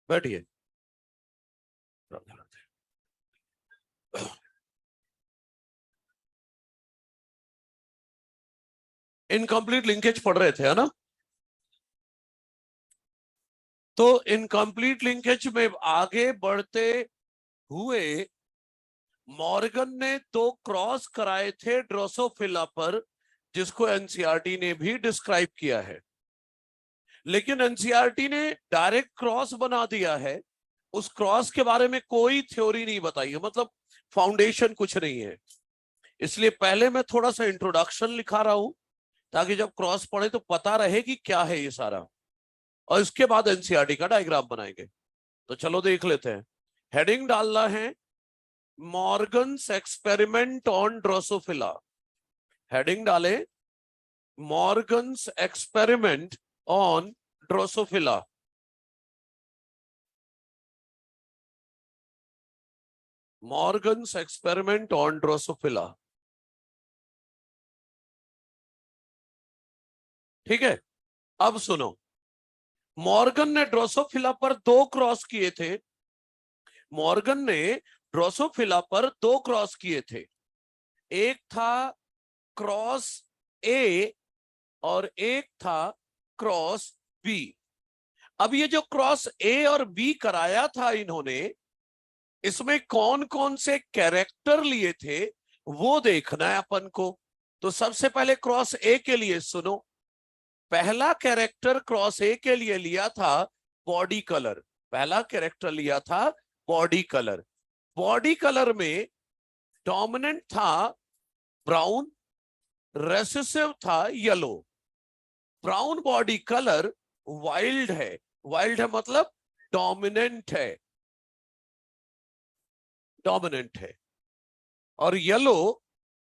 बैठिए। Incomplete linkage पढ़ रहे थे, है ना? तो इनकम्प्लीट लिंकेज में आगे बढ़ते हुए मॉर्गन ने 2 क्रॉस कराए थे ड्रोसोफिला पर, जिसको एनसीईआरटी ने भी डिस्क्राइब किया है। लेकिन एनसीईआरटी ने डायरेक्ट क्रॉस बना दिया है, उस क्रॉस के बारे में कोई थ्योरी नहीं बताई है, मतलब फाउंडेशन कुछ नहीं है। इसलिए पहले मैं थोड़ा सा इंट्रोडक्शन लिखा रहा हूं, ताकि जब क्रॉस पढ़े तो पता रहे कि क्या है ये सारा, और इसके बाद एनसीईआरटी का डायग्राम बनाएंगे। तो चलो देख लेते हैं। हेडिंग डालना है Morgan's experiment on drosophila. Heading डाले Morgan's experiment on drosophila. Morgan's experiment on drosophila. ठीक है, अब सुनो। मॉर्गन ने ड्रोसोफिला पर 2 क्रॉस किए थे। मॉर्गन ने ड्रोसोफिला पर 2 क्रॉस किए थे। एक था क्रॉस ए और एक था क्रॉस बी। अब ये जो क्रॉस ए और बी कराया था इन्होंने, इसमें कौन कौन से कैरेक्टर लिए थे वो देखना है अपन को। तो सबसे पहले क्रॉस ए के लिए सुनो। पहला कैरेक्टर क्रॉस ए के लिए लिया था बॉडी कलर। पहला कैरेक्टर लिया था बॉडी कलर। बॉडी कलर में डोमिनेंट था ब्राउन, रेसेसिव था yellow. Brown body colour wild है। वाइल्ड है मतलब डोमिनेंट है, डोमिनेंट है। और येलो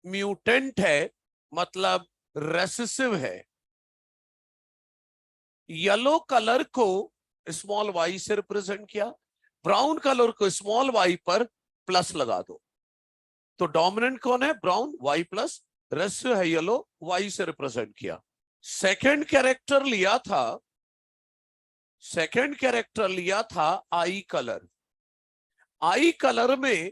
म्यूटेंट है, मतलब रेसेसिव है। येलो कलर को स्मॉल वाई से रिप्रेजेंट किया, ब्राउन कलर को स्मॉल वाई पर प्लस लगा दो। तो डोमिनेंट कौन है? Brown, Y plus. रेसेसिव है येलो, वाई से रिप्रेजेंट किया। सेकंड कैरेक्टर लिया था, सेकंड कैरेक्टर लिया था आई कलर। आई कलर में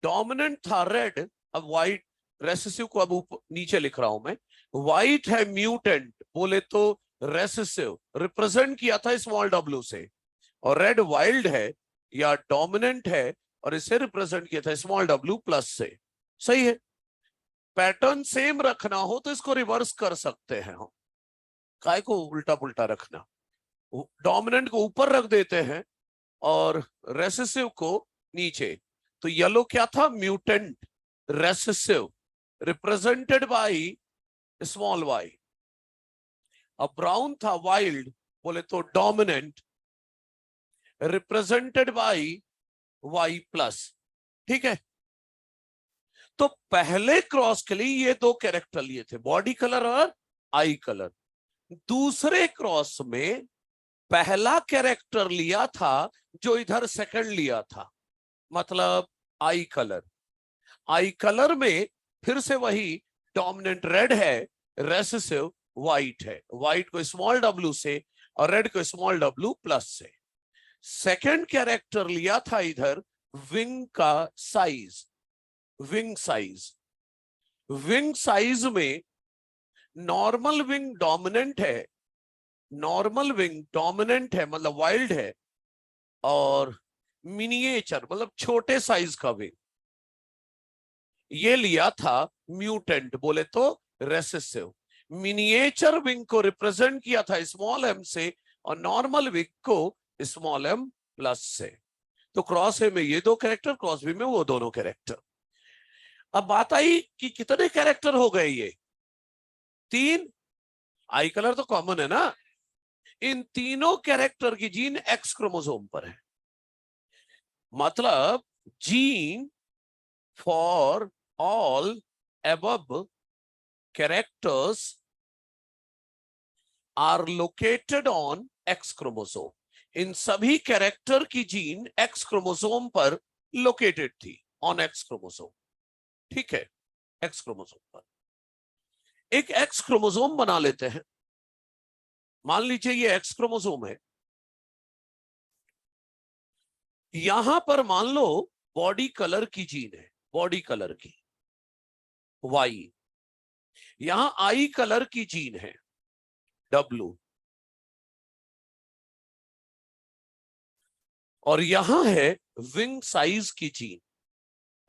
डोमिनेंट था रेड। अब व्हाइट, रेसेसिव को अब ऊपर नीचे लिख रहा हूं मैं। व्हाइट है म्यूटेंट, बोले तो रेसेसिव, रिप्रेजेंट किया था स्मॉल डब्ल्यू से। और रेड वाइल्ड है या डोमिनेंट है, और इसे रिप्रेजेंट किया था स्मॉल डब्ल्यू प्लस से। सही है। पैटर्न सेम रखना हो तो इसको रिवर्स कर सकते हैं हम। काय को उल्टा पुल्टा रखना? डोमिनेंट को ऊपर रख देते हैं और रेसेसिव को नीचे। तो येलो क्या था? Mutant, recessive, represented by small Y. अब ब्राउन था वाइल्ड, बोले तो dominant, represented by Y plus. ठीक है। तो पहले क्रॉस के लिए ये 2 कैरेक्टर लिए थे, बॉडी कलर और आई कलर। दूसरे क्रॉस में पहला कैरेक्टर लिया था जो इधर सेकंड लिया था, मतलब आई कलर। आई कलर में फिर से वही डोमिनेंट रेड है, रेसेसिव व्हाइट है। व्हाइट को स्मॉल डब्ल्यू से और रेड को स्मॉल डब्ल्यू प्लस से। सेकंड कैरेक्टर लिया था इधर विंग का size. Wing size, wing size में नॉर्मल विंग डोमिनेंट है, नॉर्मल विंग डोमिनेंट है मतलब वाइल्ड है, और मिनिएचर मतलब छोटे साइज का विंग ये लिया था म्यूटेंट, बोले तो रेसेसिव। मिनिएचर विंग को रिप्रेजेंट किया था स्मॉल एम से और नॉर्मल विंग को स्मॉल एम प्लस से। तो क्रॉस ए में ये 2 कैरेक्टर, क्रॉस बी में वो दोनों कैरेक्टर। अब बात आई कि कितने कैरेक्टर हो गए? ये 3। आई कलर तो कॉमन है ना। इन तीनों कैरेक्टर की जीन एक्स क्रोमोसोम पर है। मतलब gene for all above characters are located on X chromosome. इन सभी कैरेक्टर की जीन X क्रोमोसोम पर लोकेटेड थी, ऑन X क्रोमोसोम। ठीक है, X क्रोमोसोम पर एक X क्रोमोसोम बना लेते हैं। मान लीजिए ये X क्रोमोसोम है। यहां पर मान लो बॉडी कलर की जीन है, बॉडी कलर की वाई, यहां आई कलर की जीन है डब्लू, और यहां है विंग साइज की जीन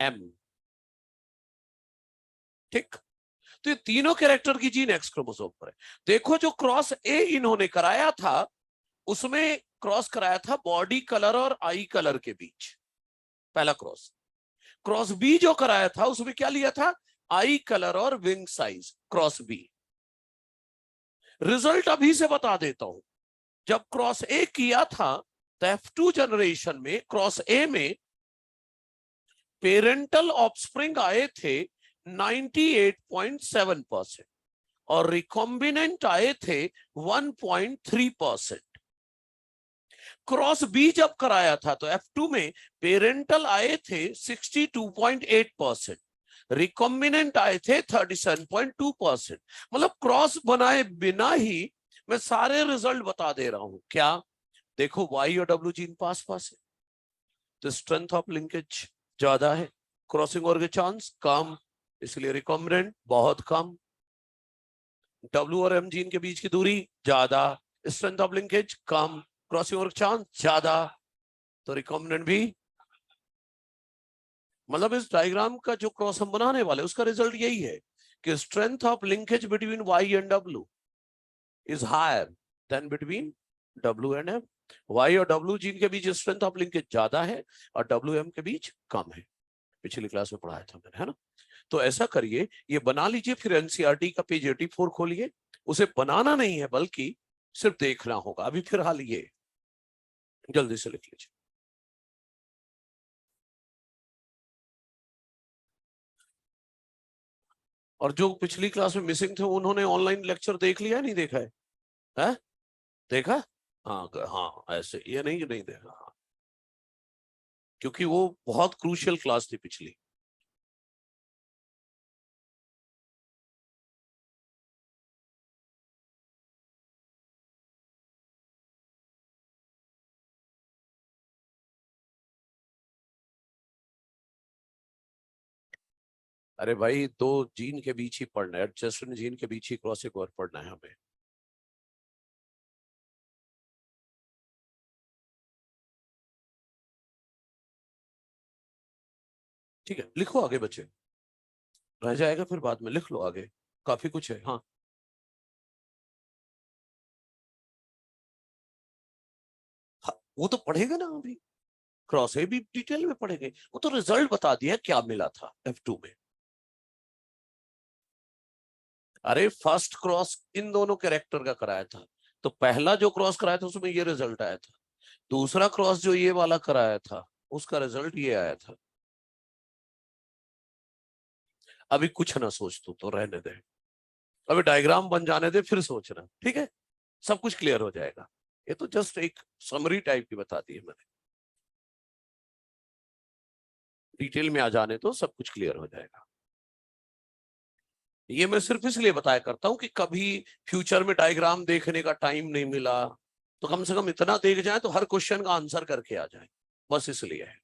एम। ठीक, तो ये तीनों कैरेक्टर की जीन एक्स क्रोमोसोम पर है। देखो जो क्रॉस ए इन्होंने कराया था उसमें क्रॉस कराया था बॉडी कलर और आई कलर के बीच, पहला क्रॉस। क्रॉस बी जो कराया था उसमें क्या लिया था, आई कलर और विंग साइज, क्रॉस बी। रिजल्ट अभी से बता देता हूं। जब क्रॉस ए किया था तो F2 जनरेशन में क्रॉस ए में पेरेंटल ऑफस्प्रिंग आए थे 98.7% और रिकॉम्बिनेंट आए थे 1.3%। क्रॉस बी जब कराया था तो F2 में पेरेंटल आए थे 62.8%, रिकॉम्बिनेंट आए थे 37.2%। मतलब क्रॉस बनाए बिना ही मैं सारे रिजल्ट बता दे रहा हूं। क्या देखो, वाई और डब्ल्यू जीन पास पास है तो स्ट्रेंथ ऑफ लिंकेज ज्यादा है, क्रॉसिंग ओवर के चांस कम, इसलिए रिकॉम्बिनेंट बहुत कम। डब्ल्यू और एम जीन के बीच की दूरी ज्यादा, strength of linkage come, crossing over chance ज्यादा, तो रिकॉम्बिनेंट भी। मतलब इस डायग्राम का जो क्रॉस हम बनाने वाले उसका रिजल्ट यही है कि strength of linkage between Y and W is higher than between W and M. Y और डब्ल्यू जीन के बीच स्ट्रेंथ ऑफ लिंकेज ज्यादा है और डब्ल्यू एम के बीच कम है। पिछली क्लास में पढ़ाया था मैंने, है ना। तो ऐसा करिए, ये बना लीजिए, फिर एनसीईआरटी का पेज 84 खोलिए। उसे बनाना नहीं है बल्कि सिर्फ देखना होगा। अभी फिलहाल ये जल्दी से लिख लीजिए। और जो पिछली क्लास में मिसिंग थे उन्होंने ऑनलाइन लेक्चर देख लिया, नहीं देखा है? देखा? हाँ हाँ, ऐसे ये नहीं कि नहीं देखा, हाँ, क्योंकि वो बहुत क्रूशियल क्लास थी पिछली। अरे भाई, दो जीन के बीच ही पढ़ना है, एडजस्टेंट जीन के बीच ही क्रॉस ओवर पढ़ना है हमें। ठीक है, लिखो आगे बच्चे, रह जाएगा फिर बाद में, लिख लो आगे, काफी कुछ है। हाँ हाँ, वो तो पढ़ेगा ना अभी, क्रॉस है भी डिटेल में पढ़ेंगे। वो तो रिजल्ट बता दिया क्या मिला था F2 में। अरे फर्स्ट क्रॉस इन दोनों कैरेक्टर का कराया था, तो पहला जो क्रॉस कराया था उसमें ये रिजल्ट आया था। दूसरा क्रॉस जो ये वाला कराया था उसका रिजल्ट ये आया था। अभी कुछ ना सोच, तू तो रहने दे, अभी डायग्राम बन जाने दे फिर सोचना, ठीक है। सब कुछ क्लियर हो जाएगा। ये तो जस्ट एक समरी टाइप की बता दी है मैंने, डिटेल में आ जाने तो सब कुछ क्लियर हो जाएगा। ये मैं सिर्फ इसलिए बताया करता हूं कि कभी फ्यूचर में डायग्राम देखने का टाइम नहीं मिला तो कम से कम इतना देख जाए तो हर क्वेश्चन का आंसर करके आ जाए, बस इसलिए है।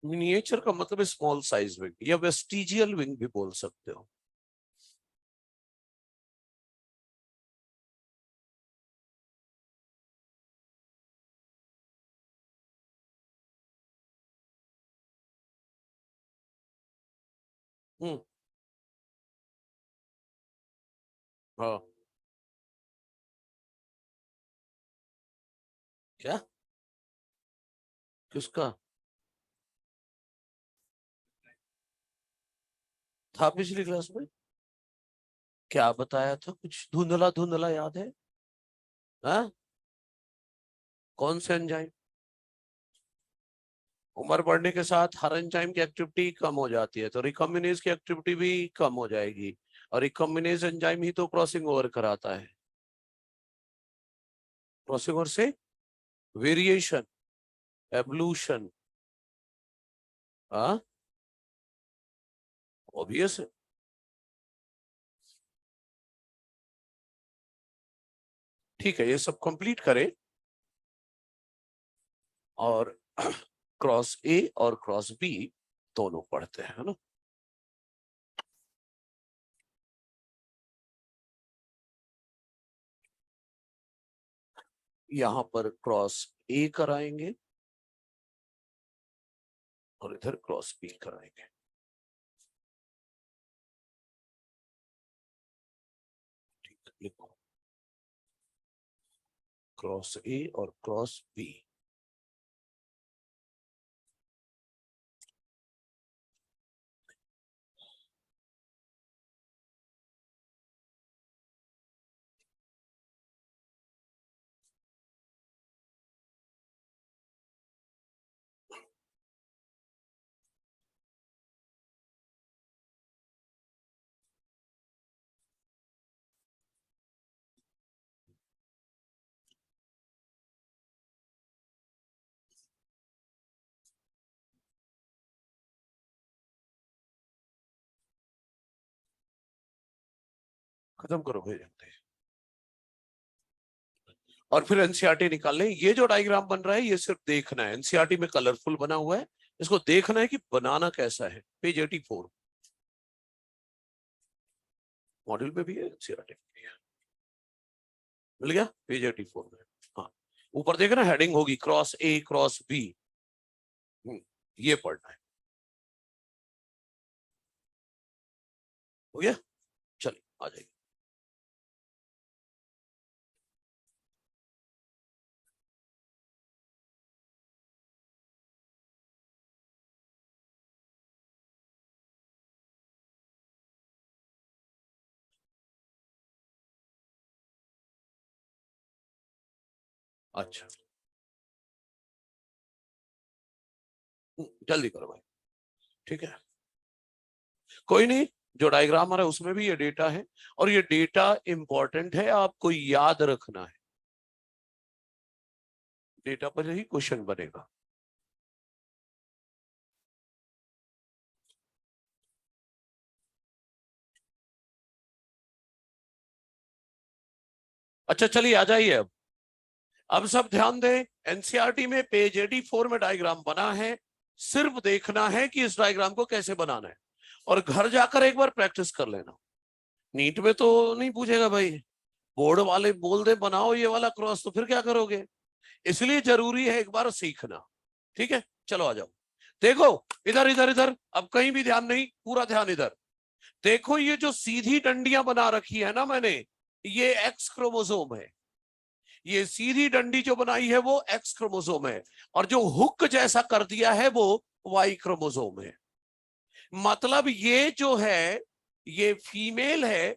मिनिएचर का मतलब स्मॉल साइज विंग या वेस्टिजियल विंग भी बोल सकते हो। हम्म। हाँ। क्या? किसका? था पिछली क्लास में? क्या बताया था? कुछ धुंधला धुंधला याद है? हाँ? कौन से एंजाइम? उम्र बढ़ने के साथ हर एंजाइम की एक्टिविटी कम हो जाती है, तो रिकॉम्बिनेज की एक्टिविटी भी कम हो जाएगी, और रिकॉम्बिनेज एंजाइम ही तो क्रॉसिंग ओवर कराता है। क्रॉसिंग ओवर से वेरिएशन, एवोल्यूशन। हाँ, ऑब्वियस है। ठीक है, ये सब कंप्लीट करें और क्रॉस ए और क्रॉस बी दोनों पढ़ते हैं, है ना। यहां पर क्रॉस ए कराएंगे और इधर क्रॉस बी कराएंगे। ठीक है, लिखो क्रॉस ए और क्रॉस बी। खत्म करो भाई जल्दी। और फिर एनसीईआरटी निकाल लें। ये जो डायग्राम बन रहा है ये सिर्फ देखना है, एनसीईआरटी में कलरफुल बना हुआ है, इसको देखना है कि बनाना कैसा है। पेज 84 मॉड्यूल में भी है, एनसीईआरटी में भी है। मिल गया पेज 84 में। हाँ, ऊपर देखना हेडिंग होगी क्रॉस ए क्रॉस बी। ये पढ़ना है। हो गया? चलिए आ जाइए। अच्छा, जल्दी करो भाई। ठीक है, कोई नहीं, जो डायग्राम आ रहा है उसमें भी ये डेटा है, और ये डेटा इंपॉर्टेंट है, आपको याद रखना है। डेटा पर ही क्वेश्चन बनेगा। अच्छा चलिए आ जाइए अब सब ध्यान दें। एनसीईआरटी में पेज 84 में डायग्राम बना है, सिर्फ देखना है कि इस डायग्राम को कैसे बनाना है, और घर जाकर एक बार प्रैक्टिस कर लेना। नीट में तो नहीं पूछेगा भाई, बोर्ड वाले बोल दे बनाओ ये वाला क्रॉस, तो फिर क्या करोगे? इसलिए जरूरी है एक बार सीखना। ठीक है, चलो आ जाओ। देखो इधर इधर इधर, अब कहीं भी ध्यान नहीं, पूरा ध्यान इधर। देखो ये जो सीधी डंडियां बना रखी है ना मैंने, ये एक्स क्रोमोसोम है। ये सीधी डंडी जो बनाई है वो एक्स क्रोमोसोम है, और जो हुक जैसा कर दिया है वो वाई क्रोमोसोम है। मतलब ये जो है ये फीमेल है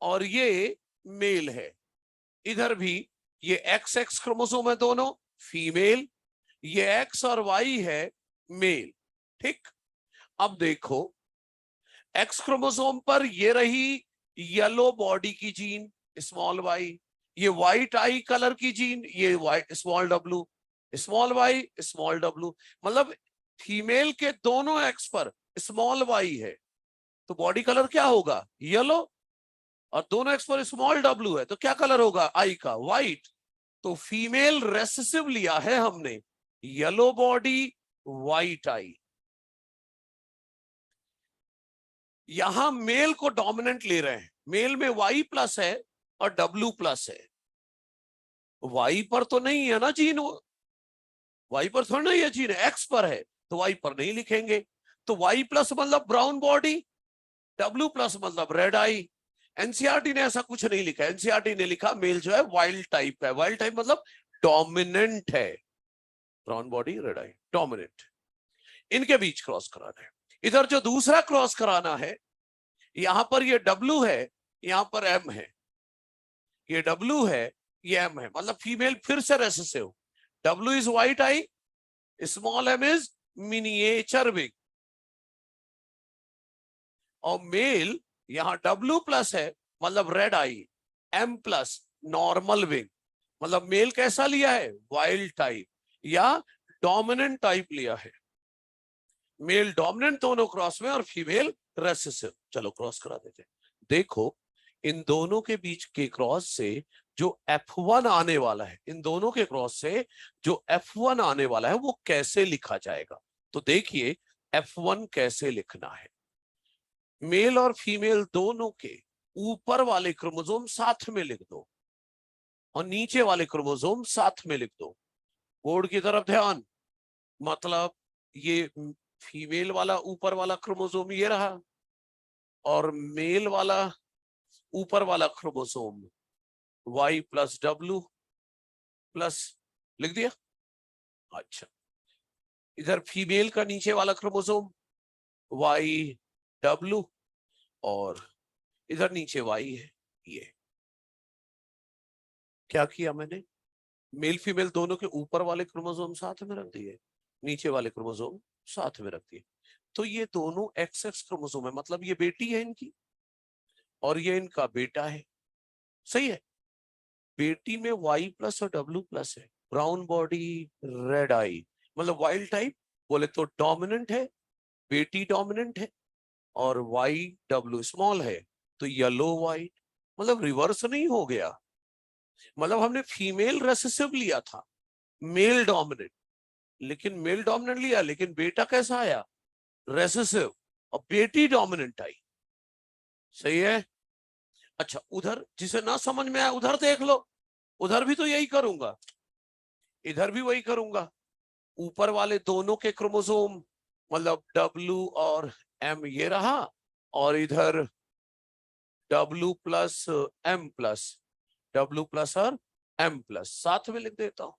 और ये मेल है। इधर भी ये एक्स एक्स क्रोमोसोम है दोनों, फीमेल। ये एक्स और वाई है, मेल। ठीक। अब देखो एक्स क्रोमोसोम पर ये रही येलो बॉडी की जीन स्मॉल वाई, ये व्हाइट आई कलर की जीन ये white small W, small Y small W. मतलब फीमेल के दोनों एक्स पर स्मॉल वाई है, तो बॉडी कलर क्या होगा? येलो। और दोनों एक्स पर स्मॉल डब्लू है, तो क्या कलर होगा आई का? व्हाइट। तो फीमेल रेसेसिव लिया है हमने, येलो बॉडी व्हाइट आई। यहां मेल को डोमिनेंट ले रहे हैं, मेल में Y प्लस है और W प्लस है। Y पर तो नहीं है ना जीन, Y पर थोड़ा नहीं है जीन, X पर है तो Y पर नहीं लिखेंगे। तो Y प्लस मतलब ब्राउन बॉडी, W प्लस मतलब रेड आई। एनसीईआरटी ने ऐसा कुछ नहीं लिखा, एनसीईआरटी ने लिखा मेल जो है वाइल्ड टाइप का है। वाइल्ड टाइप मतलब डोमिनेंट है, ब्राउन बॉडी रेड आई डोमिनेंट। इनके बीच क्रॉस कराना है। इधर जो दूसरा क्रॉस कराना है, यहां पर ये W है, यहां पर M है, ये W है, ये M है, मतलब फीमेल फिर से recessive. W is white I, small m is miniature wing, और मेल यहां W प्लस है मतलब रेड आई, M प्लस नॉर्मल विंग, मतलब मेल कैसा लिया है, वाइल्ड टाइप या डोमिनेंट टाइप लिया है। मेल डोमिनेंट दोनों क्रॉस में और फीमेल रेसेसिव। चलो क्रॉस करा देते हैं। देखो इन दोनों के बीच के क्रॉस से जो F1 आने वाला है, इन दोनों के क्रॉस से जो F1 आने वाला है वो कैसे लिखा जाएगा। तो देखिए F1 कैसे लिखना है। मेल और फीमेल दोनों के ऊपर वाले क्रोमोसोम साथ में लिख दो और नीचे वाले क्रोमोसोम साथ में लिख दो। बोर्ड की तरफ ध्यान, मतलब ये फीमेल वाला ऊपर वाला क्रोमोसोम ये रहा, और मेल वाला ऊपर वाला chromosome Y plus W plus, लिख दिया। अच्छा, इधर फीमेल का नीचे वाला क्रोमोसोम YW, और इधर नीचे Y है। ये क्या किया मैंने, मेल फीमेल दोनों के ऊपर वाले क्रोमोसोम साथ में रख दिए, नीचे वाले क्रोमोसोम साथ में रख दिए। तो ये दोनों XX क्रोमोसोम है, मतलब ये बेटी है इनकी और ये इनका बेटा है। सही है। बेटी में Y प्लस और W प्लस है, ब्राउन बॉडी रेड आई, मतलब वाइल्ड टाइप बोले तो डोमिनेंट है, बेटी डोमिनेंट है, और YW स्मॉल है तो येलो वाइट, मतलब रिवर्स नहीं हो गया। मतलब हमने फीमेल रेसेसिव लिया था, मेल डोमिनेंट, लेकिन मेल डोमिनेंट लिया लेकिन बेटा कैसा आया, रेसेसिव, और बेटी डोमिनेंट आई। सही है। अच्छा उधर जिसे ना समझ में आया उधर देख लो, उधर भी तो यही करूंगा, इधर भी वही करूंगा। ऊपर वाले दोनों के क्रोमोसोम मतलब W और M ये रहा, और इधर W plus M plus, W plus और M प्लस साथ में लिख देता हूं।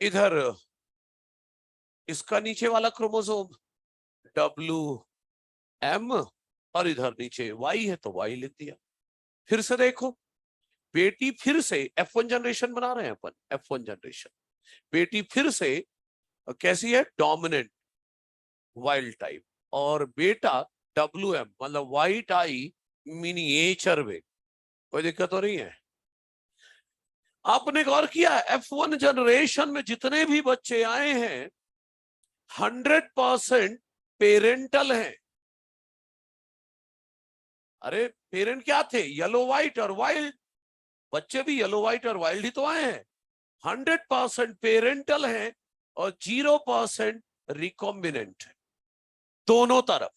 इधर इसका नीचे वाला क्रोमोसोम WM, और इधर नीचे Y है तो Y लिख दिया। फिर से देखो, बेटी फिर से F1 जनरेशन बना रहे हैं अपन, F1 जनरेशन, बेटी फिर से कैसी है, डोमिनेंट वाइल्ड टाइप, और बेटा WM मतलब व्हाइट आई मिनिएचर में। कोई दिक्कत तो नहीं है। आपने गौर किया F1 जनरेशन में जितने भी बच्चे आए हैं 100% पेरेंटल हैं। अरे पेरेंट क्या थे, येलो व्हाइट और वाइल्ड, बच्चे भी येलो व्हाइट और वाइल्ड ही तो आए हैं। 100% पेरेंटल है और 0% रिकॉम्बिनेंट है, दोनों तरफ।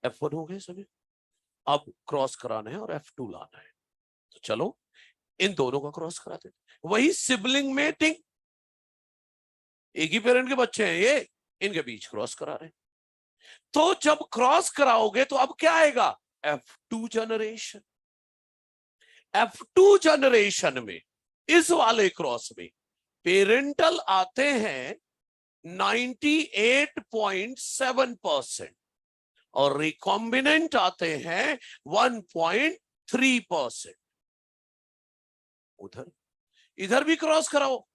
F1 हो गए सभी, अब क्रॉस कराना है और F2 लाना है। तो चलो इन दोनों का क्रॉस करा देते। वही सिबलिंग मेटिंग, एक ही पेरेंट के बच्चे हैं ये, इनके बीच क्रॉस करा रहे हैं। तो जब क्रॉस कराओगे तो अब क्या आएगा, F2 जनरेशन। F2 जनरेशन में इस वाले क्रॉस में पेरेंटल आते हैं 98.7% और रिकॉम्बिनेंट आते हैं 1.3%। उधर इधर भी क्रॉस कराओ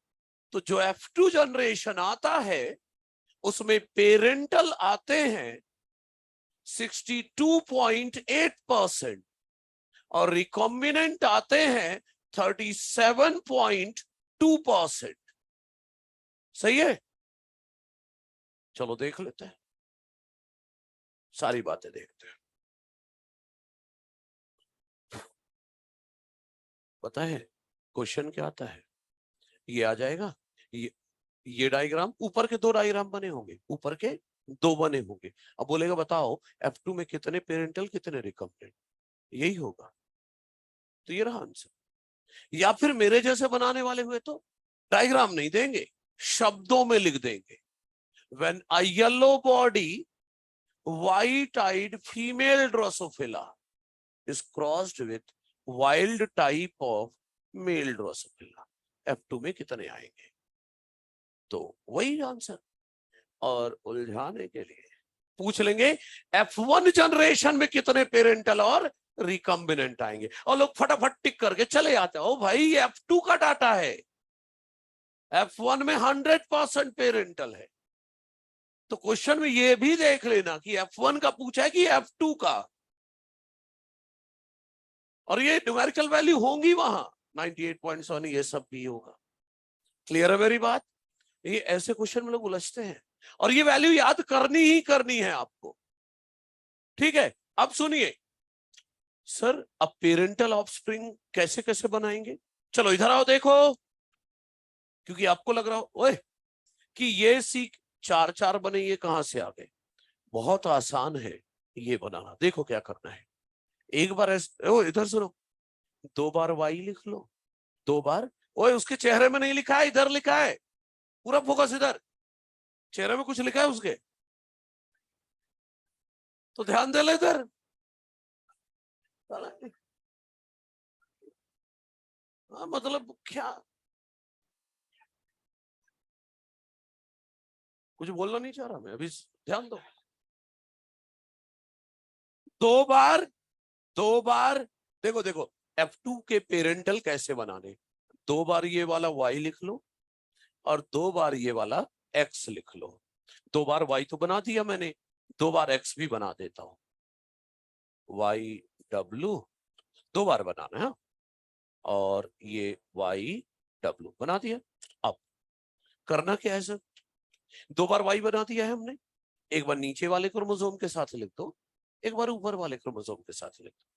तो जो F2 जनरेशन आता है उसमें पेरेंटल आते हैं 62.8% और रिकॉम्बिनेंट आते हैं 37.2%। सही है। चलो देख लेते हैं, सारी बातें देखते हैं। पता है क्वेश्चन क्या आता है, ये आ जाएगा, ये डायग्राम, ऊपर के दो डायग्राम बने होंगे, ऊपर के दो बने होंगे। अब बोलेगा बताओ F2 में कितने पेरेंटल कितने रिकम्बिनेंट, यही होगा। तो ये रहा आंसर। या फिर मेरे जैसे बनाने वाले हुए तो डायग्राम नहीं देंगे, शब्दों में लिख देंगे। When a yellow body white eyed female Drosophila is crossed with wild type of male Drosophila, F2 में कितने आएंगे? तो वही आंसर। और उलझाने के लिए पूछ लेंगे F1 जनरेशन में कितने पेरेंटल और रिकम्बिनेंट आएंगे, और लोग फटाफट टिक करके चले आते हैं। ओ भाई F2 का डाटा है, F1 में 100% पेरेंटल है। तो क्वेश्चन में ये भी देख लेना कि F1 का पूछा है कि F2 का, और ये न्यूमेरिकल वैल्यू होंगी वहां 98.7, ये सब भी होगा। क्लियर है मेरी बात? ये ऐसे क्वेश्चन में लोग उलझते हैं, और ये वैल्यू याद करनी ही करनी है आपको। ठीक है, अब सुनिए सर, अब पेरेंटल ऑफस्प्रिंग कैसे कैसे बनाएंगे? चलो इधर आओ देखो, क्योंकि आपको लग रहा हो ओए कि ये सीख 4-4 बने, ये कहां से आ गए? बहुत आसान है ये बनाना। देखो क्या करना है, एक बार ओ इधर सुनो, 2 बार वाई लिख लो, 2 बार। ओए उसके चेहरे में नहीं लिखा है, इधर लिखा है, पूरा फोकस इधर, चेहरे में कुछ लिखा है उसके, तो ध्यान दे ले इधर। मतलब क्या, कुछ बोलना नहीं चाह रहा मैं अभी, ध्यान दो। 2 बार, 2 बार, देखो देखो F2 के पेरेंटल कैसे बनाने, 2 बार ये वाला y लिख लो और 2 बार ये वाला x लिख लो। 2 बार y तो बना दिया मैंने, 2 बार x भी बना देता हूं, y w 2 बार बनाना है, और ये y w बना दिया। अब करना क्या है सर, 2 बार y बना दिया है हमने, एक बार नीचे वाले क्रोमोसोम के साथ लिख दो, एक बार ऊपर वाले क्रोमोसोम के साथ लिख दो।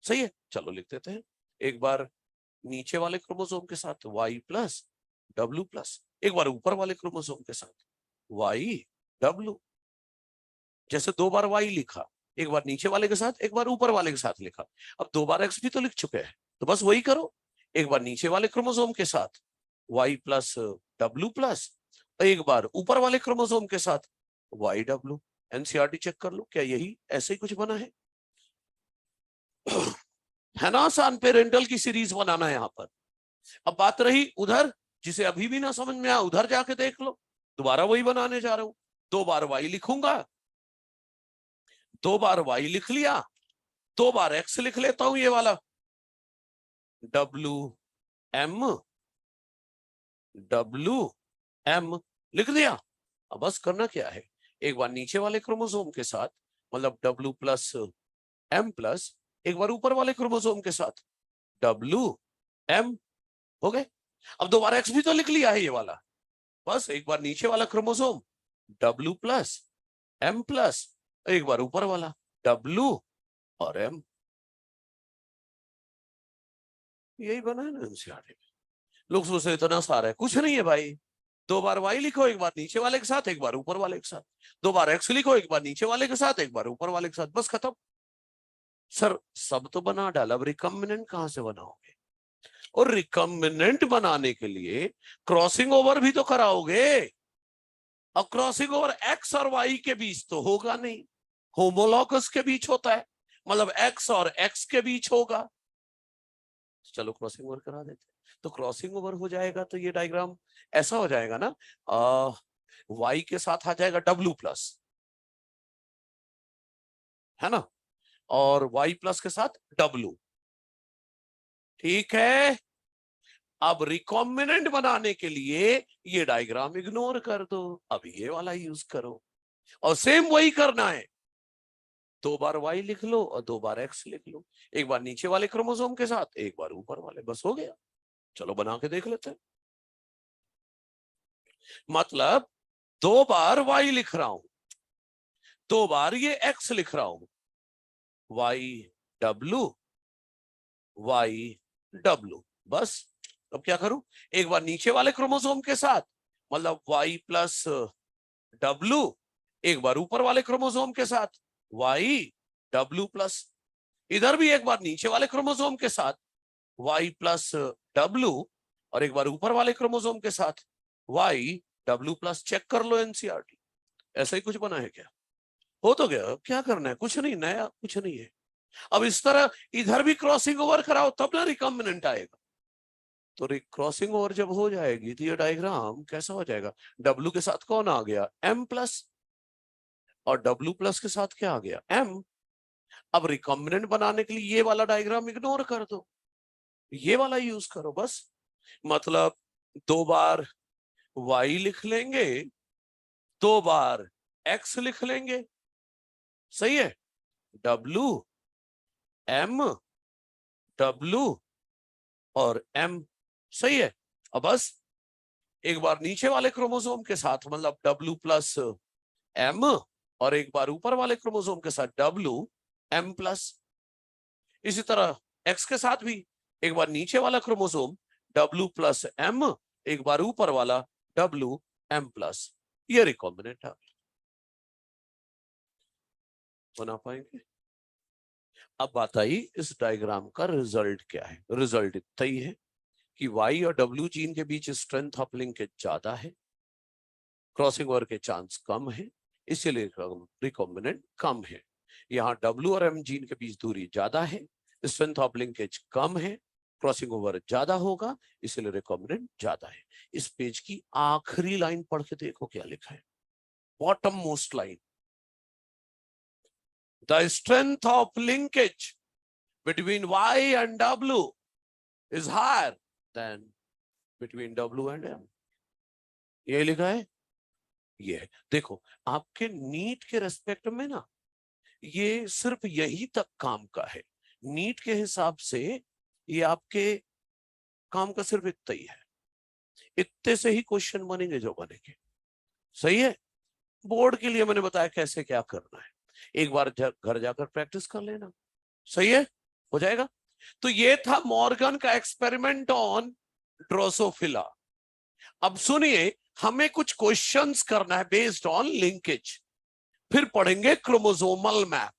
सही है, चलो लिख देते हैं। एक बार नीचे वाले क्रोमोसोम के साथ y प्लस w प्लस, एक बार ऊपर वाले क्रोमोसोम के साथ y w। जैसे 2 बार y लिखा, एक बार नीचे वाले के साथ, एक बार ऊपर वाले के साथ लिखा। अब 2 बार x भी तो लिख चुके हैं, तो बस वही करो, एक बार नीचे वाले क्रोमोसोम के साथ y प्लस w प्लस, एक बार ऊपर वाले क्रोमोसोम के साथ y w। एनसीईआरटी चेक कर लो, क्या यही ऐसे ही कुछ बना है? है ना आसान, पेरेंटल की सीरीज बनाना है यहां पर। अब बात रही उधर, जिसे अभी भी ना समझ में आया उधर जाके देख लो, दोबारा वही बनाने जा रहा हूं। 2 बार वाई लिखूंगा, 2 बार वाई लिख लिया, 2 बार एक्स लिख लेता हूं, ये वाला डब्लू एम लिख दिया। अब बस करना क्या है, एक बार नीचे वाले क्रोमोसोम के साथ, मतलब W प्लस M प्लस, एक बार ऊपर वाले क्रोमोसोम के साथ WM, हो गए। अब दोबारा एक्स भी तो लिख लिया है ये वाला, बस एक बार नीचे वाला chromosome W plus M plus, एक बार ऊपर वाला W और M। यही बना है ना एनसीईआरटी में। लोग सोचते इतना सारा है, कुछ नहीं है भाई। 2 बार वाई लिखो, एक बार नीचे वाले के साथ, एक बार ऊपर वाले के साथ। 2 बार एक्स लिखो, एक बार नीचे वाले के साथ, एक बार ऊपर वाले के साथ, बस खत्म। सर सब तो बना डाला, अब रिकम्बिनेंट कहां से बनाओगे? और रिकम्बिनेंट बनाने के लिए क्रॉसिंग ओवर भी तो कराओगे, और क्रॉसिंग ओवर एक्स और वाई के बीच तो होगा नहीं, होमोलॉगस के बीच होता है, मतलब एक्स और एक्स के बीच होगा। चलो क्रॉसिंग ओवर करा देते, तो क्रॉसिंग ओवर हो जाएगा तो ये डायग्राम ऐसा हो जाएगा ना, वाई के साथ आ जाएगा W प्लस, है ना, और वाई प्लस के साथ W। ठीक है, अब रिकॉम्बिनेंट बनाने के लिए ये डायग्राम इग्नोर कर दो, अब ये वाला यूज करो, और सेम वही करना है। 2 बार वाई लिख लो और 2 बार एक्स लिख लो, एक बार नीचे वाले क्रोमोसोम के साथ, एक बार ऊपर वाले, बस हो गया। चलो बना के देख लेते हैं। मतलब 2 बार वाई लिख रहा हूं, 2 बार ये एक्स लिख रहा हूं, वाई डब्लू, बस। अब क्या करूं, एक बार नीचे वाले क्रोमोसोम के साथ, मतलब वाई प्लस W, एक बार ऊपर वाले क्रोमोसोम के साथ YW+, इधर भी एक बार नीचे वाले क्रोमोसोम के साथ Y+W, और एक बार ऊपर वाले क्रोमोसोम के साथ YW+। चेक कर लो एनसीईआरटी, ऐसा ही कुछ बना है क्या? हो तो गया, क्या करना है, कुछ नहीं नया, कुछ नहीं है। अब इस तरह इधर भी क्रॉसिंग ओवर कराओ तब ना रिकॉम्बिनेंट आएगा। तो क्रॉसिंग ओवर जब हो जाएगी तो ये डायग्राम कैसा हो जाएगा? W के साथ कौन आ गया? M+, और W+ के साथ क्या आ गया? M। अब रिकॉम्बिनेंट बनाने के लिए ये वाला डायग्राम इग्नोर कर दो, ये वाला यूज करो बस। मतलब 2 बार Y लिख लेंगे, 2 बार X लिख लेंगे, सही है? W M W और M, सही है? अब बस एक बार नीचे वाले क्रोमोसोम के साथ मतलब W+M, और एक बार ऊपर वाले क्रोमोसोम के साथ WM+। इसी तरह X के साथ भी एक बार नीचे वाला क्रोमोसोम W+M, एक बार ऊपर वाला WM+। ये रिकॉम्बिनेंट है, बना पाएंगे? अब बात आई इस डायग्राम का रिजल्ट क्या है। रिजल्ट इतना ही है कि Y और W जीन के बीच स्ट्रेंथ ऑफ लिंकेज ज्यादा है, क्रॉसिंग ओवर के चांस कम है, इसीलिए रिकॉम्बिनेंट कम है। यहाँ W और M जीन के बीच दूरी ज्यादा है, स्ट्रेंथ ऑफ लिंकेज कम है, क्रॉसिंग ओवर ज्यादा होगा, इसलिए रिकॉम्बिनेंट ज्यादा है। इस पेज की आखिरी लाइन पढ़ के देखो क्या लिखा है, bottom most line. The strength of linkage between Y and W is higher than between W and M। ये लिखा है, ये देखो आपके नीट के रेस्पेक्ट में ना ये सिर्फ यही तक काम का है। नीट के हिसाब से ये आपके काम का सिर्फ इतना ही है, इतने से ही क्वेश्चन बनेंगे जो बनेंगे, सही है? बोर्ड के लिए मैंने बताया कैसे क्या करना है, एक बार घर जाकर प्रैक्टिस कर लेना, सही है? हो जाएगा। तो ये था मॉर्गन का एक्सपेरिमेंट ऑन ड्रोसोफिला। अब सुनिए, हमें कुछ क्वेश्चंस करना है बेस्ड ऑन लिंकेज, फिर पढ़ेंगे क्रोमोसोमल मैप।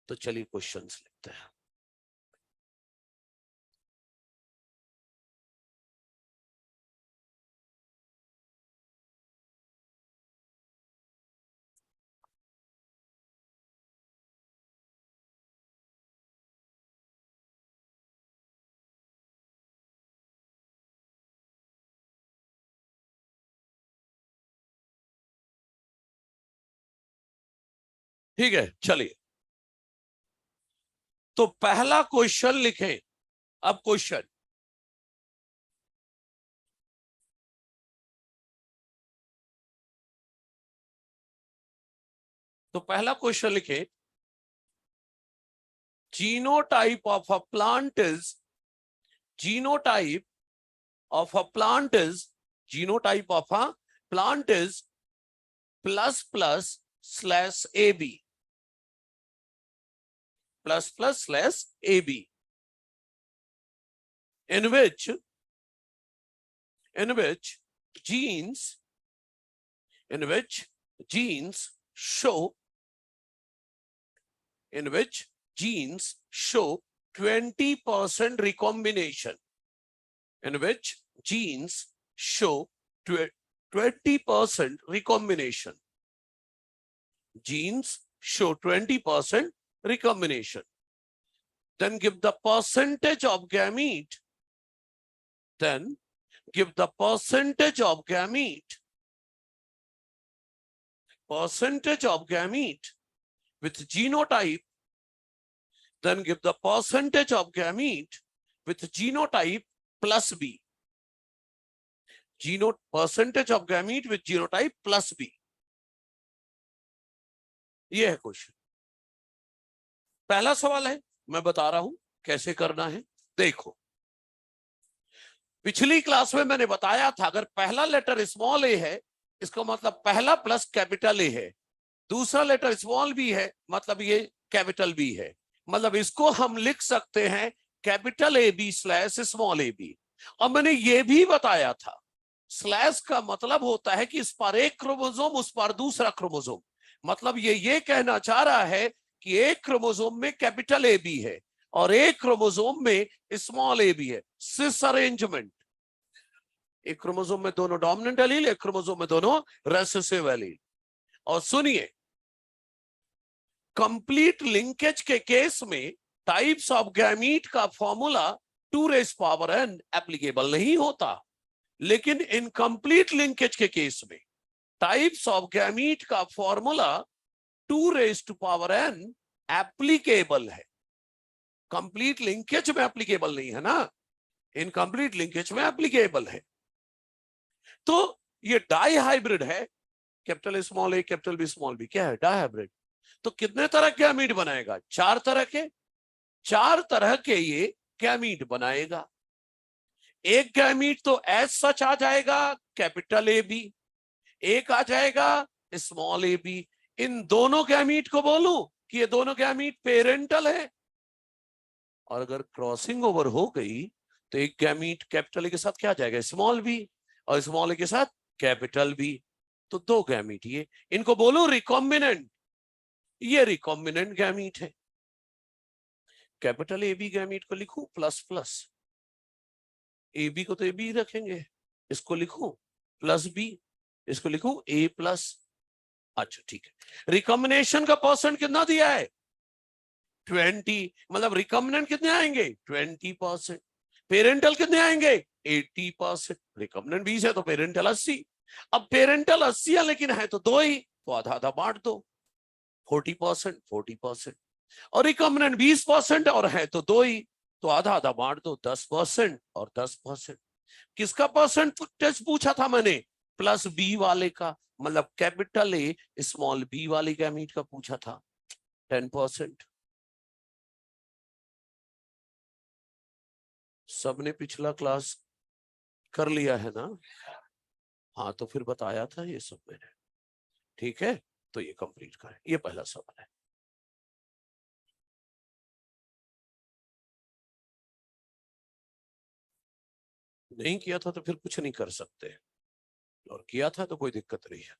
तो चलिए क्वेश्चंस लिखते हैं। ठीक है, चलिए तो पहला क्वेश्चन लिखें। अब क्वेश्चन, तो पहला क्वेश्चन लिखे, genotype of a plant is, genotype of a plant is, genotype of a plant is ++/AB, ++/AB, in which genes, in which genes show, in which genes show 20% recombination, in which genes show 20% recombination, genes show 20% recombination. Then give the percentage of gamete, then give the percentage of gamete, percentage of gamete with genotype, then give the percentage of gamete with genotype plus B, percentage of gamete with genotype plus B। ये है question. पहला सवाल है, मैं बता रहा हूं कैसे करना है। देखो, पिछली क्लास में मैंने बताया था अगर पहला लेटर स्मॉल ए है इसका मतलब पहला प्लस कैपिटल ए है, दूसरा लेटर स्मॉल बी है मतलब ये कैपिटल बी है, मतलब इसको हम लिख सकते हैं capital A B slash small A B. और मैंने ये भी बताया था स्लैश का मतलब होता है कि इस पर एक क्रोमोसोम, उस पर दूसरा क्रोमोसोम। मतलब ये कहना चाह रहा है कि एक क्रोमोसोम में कैपिटल ए बी है और एक क्रोमोसोम में स्मॉल ए बी है। सिस अरेंजमेंट, एक क्रोमोसोम में दोनों डोमिनेंट एलील, एक क्रोमोसोम में दोनों रेसेसिव एलील। और सुनिए, कंप्लीट लिंकेज के केस में टाइप्स ऑफ गैमीट का फॉर्मूला 2n एप्लीकेबल नहीं होता, लेकिन इनकम्प्लीट लिंकेज के केस में टाइप्स ऑफ गैमीट का फॉर्मूला 2n एप्लीकेबल है। कंप्लीट लिंकेज में एप्लीकेबल नहीं है ना, इनकम्प्लीट लिंकेज में एप्लीकेबल है। तो ये डाई हाइब्रिड है, capital small A capital B small B, क्या है? Dihybrid. तो कितने तरह के गैमीट बनाएगा? 4 तरह के। 4 तरह के ये गैमीट बनाएगा। एक गैमीट तो एज सच आ जाएगा कैपिटल ए बी, एक आ जाएगा स्मॉल ए बी। इन दोनों गैमीट को बोलूं कि ये दोनों गैमीट पेरेंटल है, और अगर क्रॉसिंग ओवर हो गई तो एक गैमीट कैपिटल ए के साथ क्या आ जाएगा? स्मॉल बी, और स्मॉल ए के साथ कैपिटल बी। तो 2 गैमीट ये, इनको बोलूं रिकॉम्बिनेंट। ये रिकॉम्बिनेंट गैमीट है। कैपिटल ए बी गैमीट को लिखूं प्लस प्लस, ए बी को तो ए बी रखेंगे, इसको लिखूं प्लस बी, इसको लिखूं ए प्लस। अच्छा ठीक है। रिकॉम्बिनेशन का परसेंट कितना दिया है? 20। मतलब रिकॉम्बिनेंट कितने आएंगे? 20%। पेरेंटल कितने आएंगे? 80%। रिकॉम्बिनेंट 20 है तो पेरेंटल 80। अब पेरेंटल 80 है लेकिन है तो 2 ही, तो आधा आधा बांट दो, 40% 40%। और रिकॉम्बिनेंट 20% और है तो 2 ही, तो आधा आधा बांट दो, 10% और 10%। किसका परसेंटेज पूछा था मैंने? प्लस बी वाले का, मतलब कैपिटल ए स्मॉल बी वाले गैमीट का पूछा था, 10%। सबने पिछला क्लास कर लिया है ना? हाँ, तो फिर बताया था ये सब मैंने। ठीक है, तो ये कंप्लीट करें। ये पहला सवाल है। नहीं किया था तो फिर कुछ नहीं कर सकते, और किया था तो कोई दिक्कत नहीं है।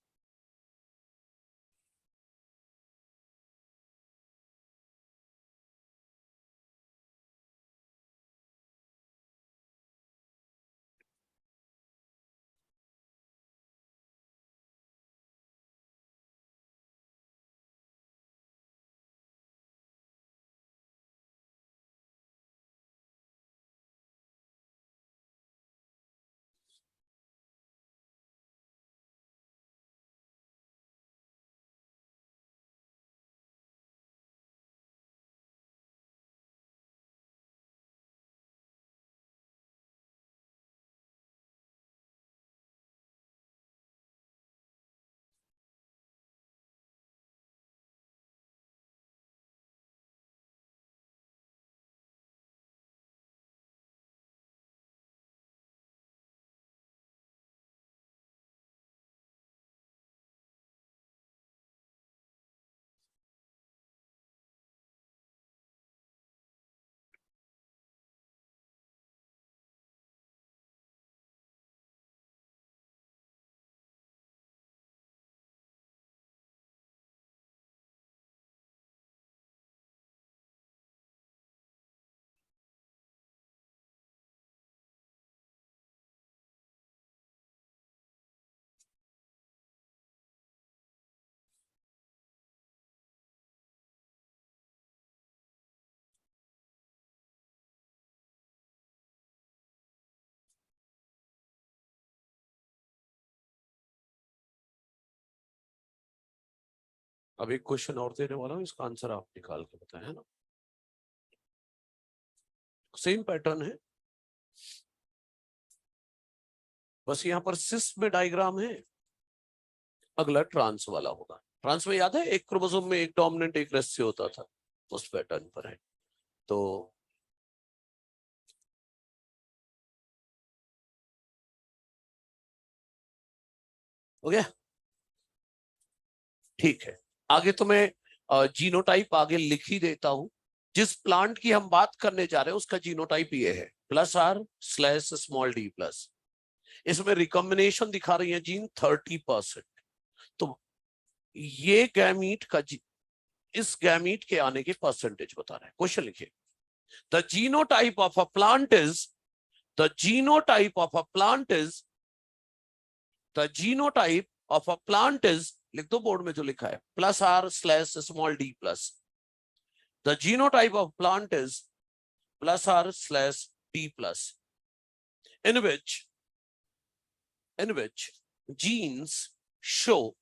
अब एक क्वेश्चन और देने वाला हूं, इसका आंसर आप निकाल के बताएं, है ना? सेम पैटर्न है, बस यहां पर सिस में डायग्राम है, अगला ट्रांस वाला होगा। ट्रांस में याद है एक क्रोमोसोम में एक डोमिनेंट एक रेसेसिव होता था, उस पैटर्न पर है। तो हो गया, ठीक है। आगे तो मैं जीनोटाइप आगे लिख ही देता हूं। जिस प्लांट की हम बात करने जा रहे हैं उसका जीनोटाइप ये है, +R/स्मॉल d+। इसमें रिकॉम्बिनेशन दिखा रही है जीन 30%। तो ये गैमीट का इस गैमीट के आने के परसेंटेज बता रहे हैं। क्वेश्चन लिखिए, the genotype of a plant is, the genotype of a plant is, the genotype of a plant is, लिख दो बोर्ड में जो लिखा है, +r/d plus, the genotype of plant is +r/d plus, in which genes show,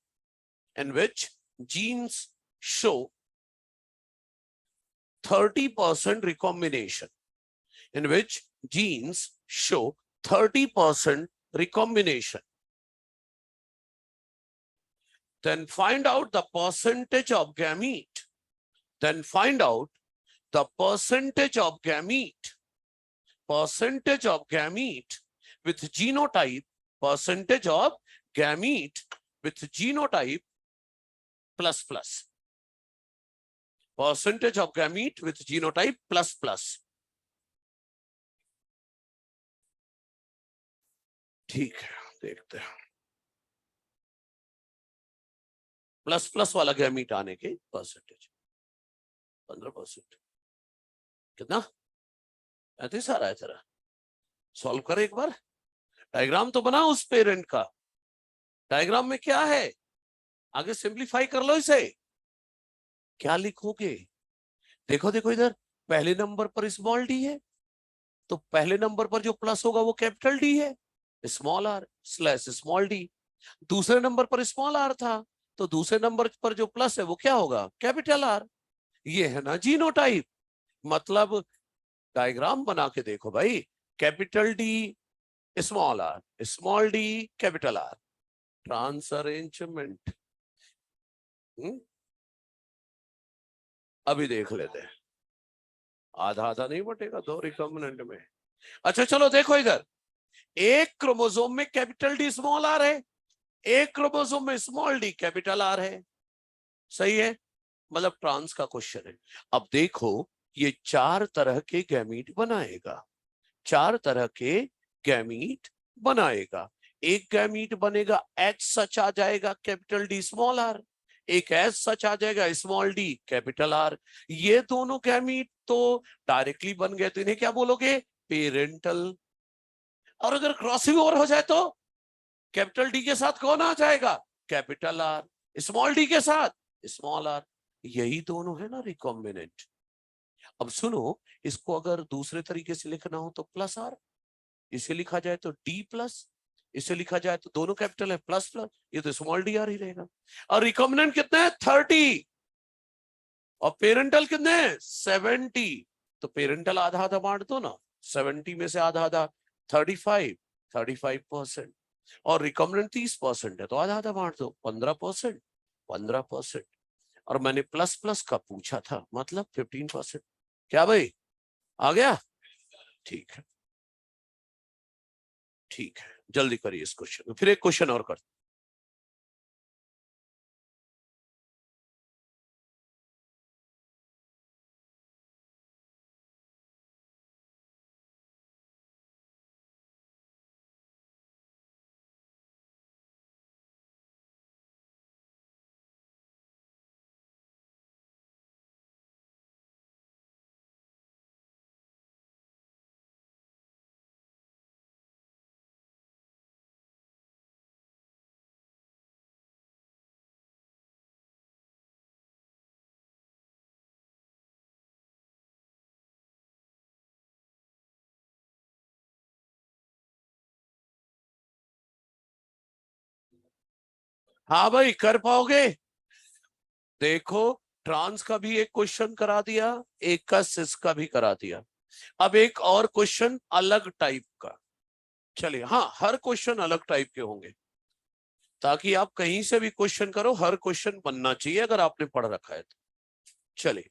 in which genes show 30% recombination, in which genes show 30% recombination. Then find out the percentage of gamete. Then find out the percentage of gamete. Percentage of gamete with genotype. Percentage of gamete with genotype ++. Percentage of gamete with genotype ++. ठीक है, देखते हैं ++ वाला gamete आने के percentage 15%। कितना 35 आ रहा है तेरा? सॉल्व कर एक बार, डायग्राम तो बना उस पेरेंट का। डायग्राम में क्या है, आगे सिंप्लीफाई कर लो इसे। क्या लिखोगे, देखो देखो इधर, पहले नंबर पर स्मॉल डी है, तो पहले नंबर पर जो प्लस होगा वो कैपिटल डी है, स्मॉल r / स्मॉल डी। दूसरे नंबर पर स्मॉल r था, तो दूसरे नंबर पर जो प्लस है वो क्या होगा, कैपिटल R। ये है ना जीनोटाइप। मतलब डायग्राम बना के देखो भाई, capital D small r, small D capital R, trans arrangement. अभी देख लेते हैं, आधा आधा नहीं बटेगा 2 रिकॉम्बिनेंट में। अच्छा चलो देखो इधर, एक क्रोमोसोम में कैपिटल डी स्मॉल r है, एक क्रोमोसोम में स्मॉल डी कैपिटल R है। सही है, मतलब ट्रांस का क्वेश्चन है। अब देखो ये 4 तरह के गैमीट बनाएगा, 4 तरह के गैमीट बनाएगा। एक गैमीट बनेगा एच सच आ जाएगा कैपिटल डी स्मॉल r, एक एच सच आ जाएगा स्मॉल डी कैपिटल R। ये दोनों गैमीट तो डायरेक्टली बन गए, तो इन्हें क्या बोलोगे, पेरेंटल। और अगर क्रॉसिंग ओवर हो जाए तो कैपिटल डी के साथ कौन आ जाएगा, कैपिटल R, स्मॉल डी के साथ स्मॉल r। यही दोनों है ना रिकॉम्बिनेंट। अब सुनो, इसको अगर दूसरे तरीके से लिखना हो तो +r, इसे लिखा जाए तो D+, इसे लिखा जाए तो दोनों कैपिटल है ++, ये तो स्मॉल डी r ही रहेगा। और रिकॉम्बिनेंट कितना है 30, और पेरेंटल कितने हैं 70, तो पेरेंटल आधा आधा बांट दो ना, 70 में से आधा आधा 35%, और रिकॉम्बिनेंट 30% है तो आधा आधा बांट दो 15%। और मैंने ++ का पूछा था, मतलब 15%। क्या भाई आ गया? ठीक है, ठीक है, जल्दी करिए इस क्वेश्चन। फिर एक क्वेश्चन और करते। हाँ भाई कर पाओगे? देखो ट्रांस का भी एक क्वेश्चन करा दिया, एक का सिस का भी करा दिया। अब एक और क्वेश्चन अलग टाइप का। चलिए, हाँ हर क्वेश्चन अलग टाइप के होंगे, ताकि आप कहीं से भी क्वेश्चन करो हर क्वेश्चन बनना चाहिए अगर आपने पढ़ रखा है तो। चलिए,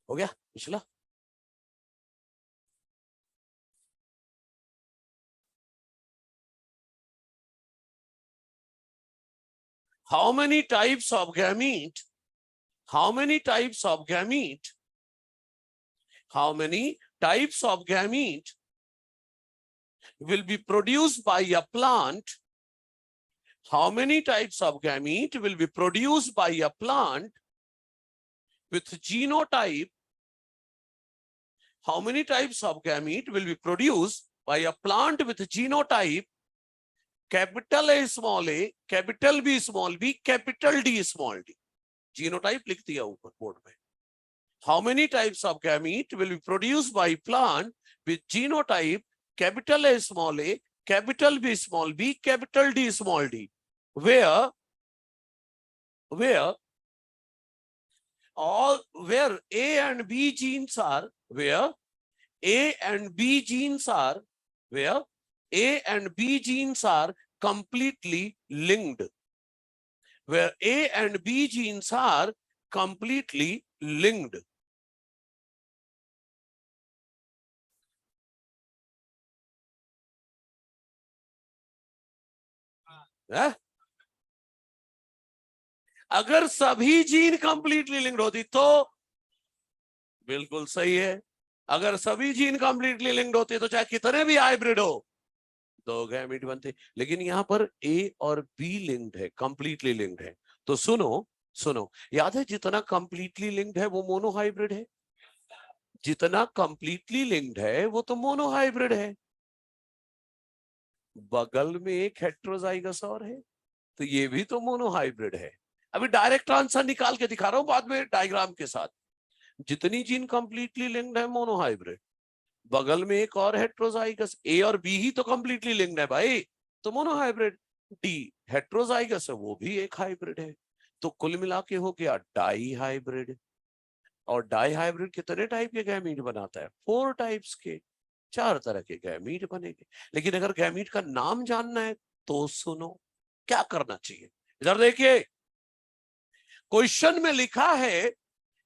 हो गया पिछला। How many types of gamete? How many types of gamete? How many types of gamete will be produced by a plant? How many types of gamete will be produced by a plant with genotype? How many types of gamete will be produced by a plant with genotype capital A small a, capital B small b, capital D small d? Genotype लिख दिया ऊपर board में. How many types of gamete will be produced by plant with genotype capital A small a, capital B small b, capital D small d? Where A and B genes are where A and B genes are where A and B genes are completely linked. Where A and B genes are completely linked. है? अगर सभी gene completely linked होती तो बिल्कुल सही है. अगर सभी जीन कंप्लीटली लिंक्ड होते तो चाहे कितने भी हाइब्रिड हो दो गैमीट बनते. लेकिन यहां पर ए और बी लिंक्ड है, कंप्लीटली लिंक्ड है. तो सुनो याद है जितना कंप्लीटली लिंक्ड है वो मोनो हाइब्रिड है. जितना कंप्लीटली लिंक्ड है वो तो मोनो हाइब्रिड है. बगल में एक हेट्रोजाइगस और है तो ये भी तो मोनो हाइब्रिड है. अभी डायरेक्ट आंसर निकाल के दिखा रहा हूं बाद में डायग्राम के साथ. जितनी जीन कंप्लीटली लिंक्ड है मोनो हाइब्रिड, बगल में एक और हेट्रोजाइगस, ए और बी ही तो कंप्लीटली लिंक्ड है भाई, तो मोनो हाइब्रिड. डी हेट्रोजाइगस है वो भी एक हाइब्रिड है. तो कुल मिला के हो गया डाई हाइब्रिड. और डाई हाइब्रिड कितने टाइप के गैमीट बनाता है? 4 टाइप्स के, 4 तरह के गैमीट बनेंगे. लेकिन अगर गैमीट का नाम जानना है तो सुनो क्या करना चाहिए. इधर देखिए क्वेश्चन में लिखा है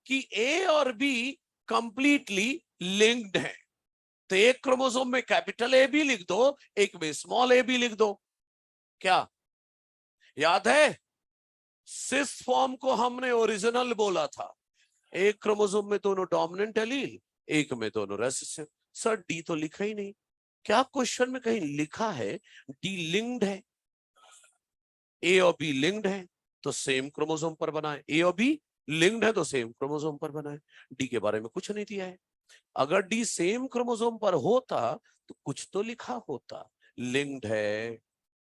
कि ए और बी कंप्लीटली लिंक्ड है. तो एक क्रोमोसोम में कैपिटल ए बी लिख दो, एक में स्मॉल ए बी लिख दो. क्या याद है? सिस फॉर्म को हमने ओरिजिनल बोला था. एक क्रोमोसोम में दोनों डोमिनेंट एलील, एक में दोनों रेसेसिव. सर डी तो लिखा ही नहीं. क्या क्वेश्चन में कहीं लिखा है डी लिंक्ड है? ए और बी लिंक्ड है तो सेम क्रोमोसोम पर बनाए. ए और बी लिंक्ड है तो सेम क्रोमोसोम पर बनाए. डी के बारे में कुछ नहीं दिया है. अगर डी सेम क्रोमोसोम पर होता तो कुछ तो लिखा होता. लिंक्ड है,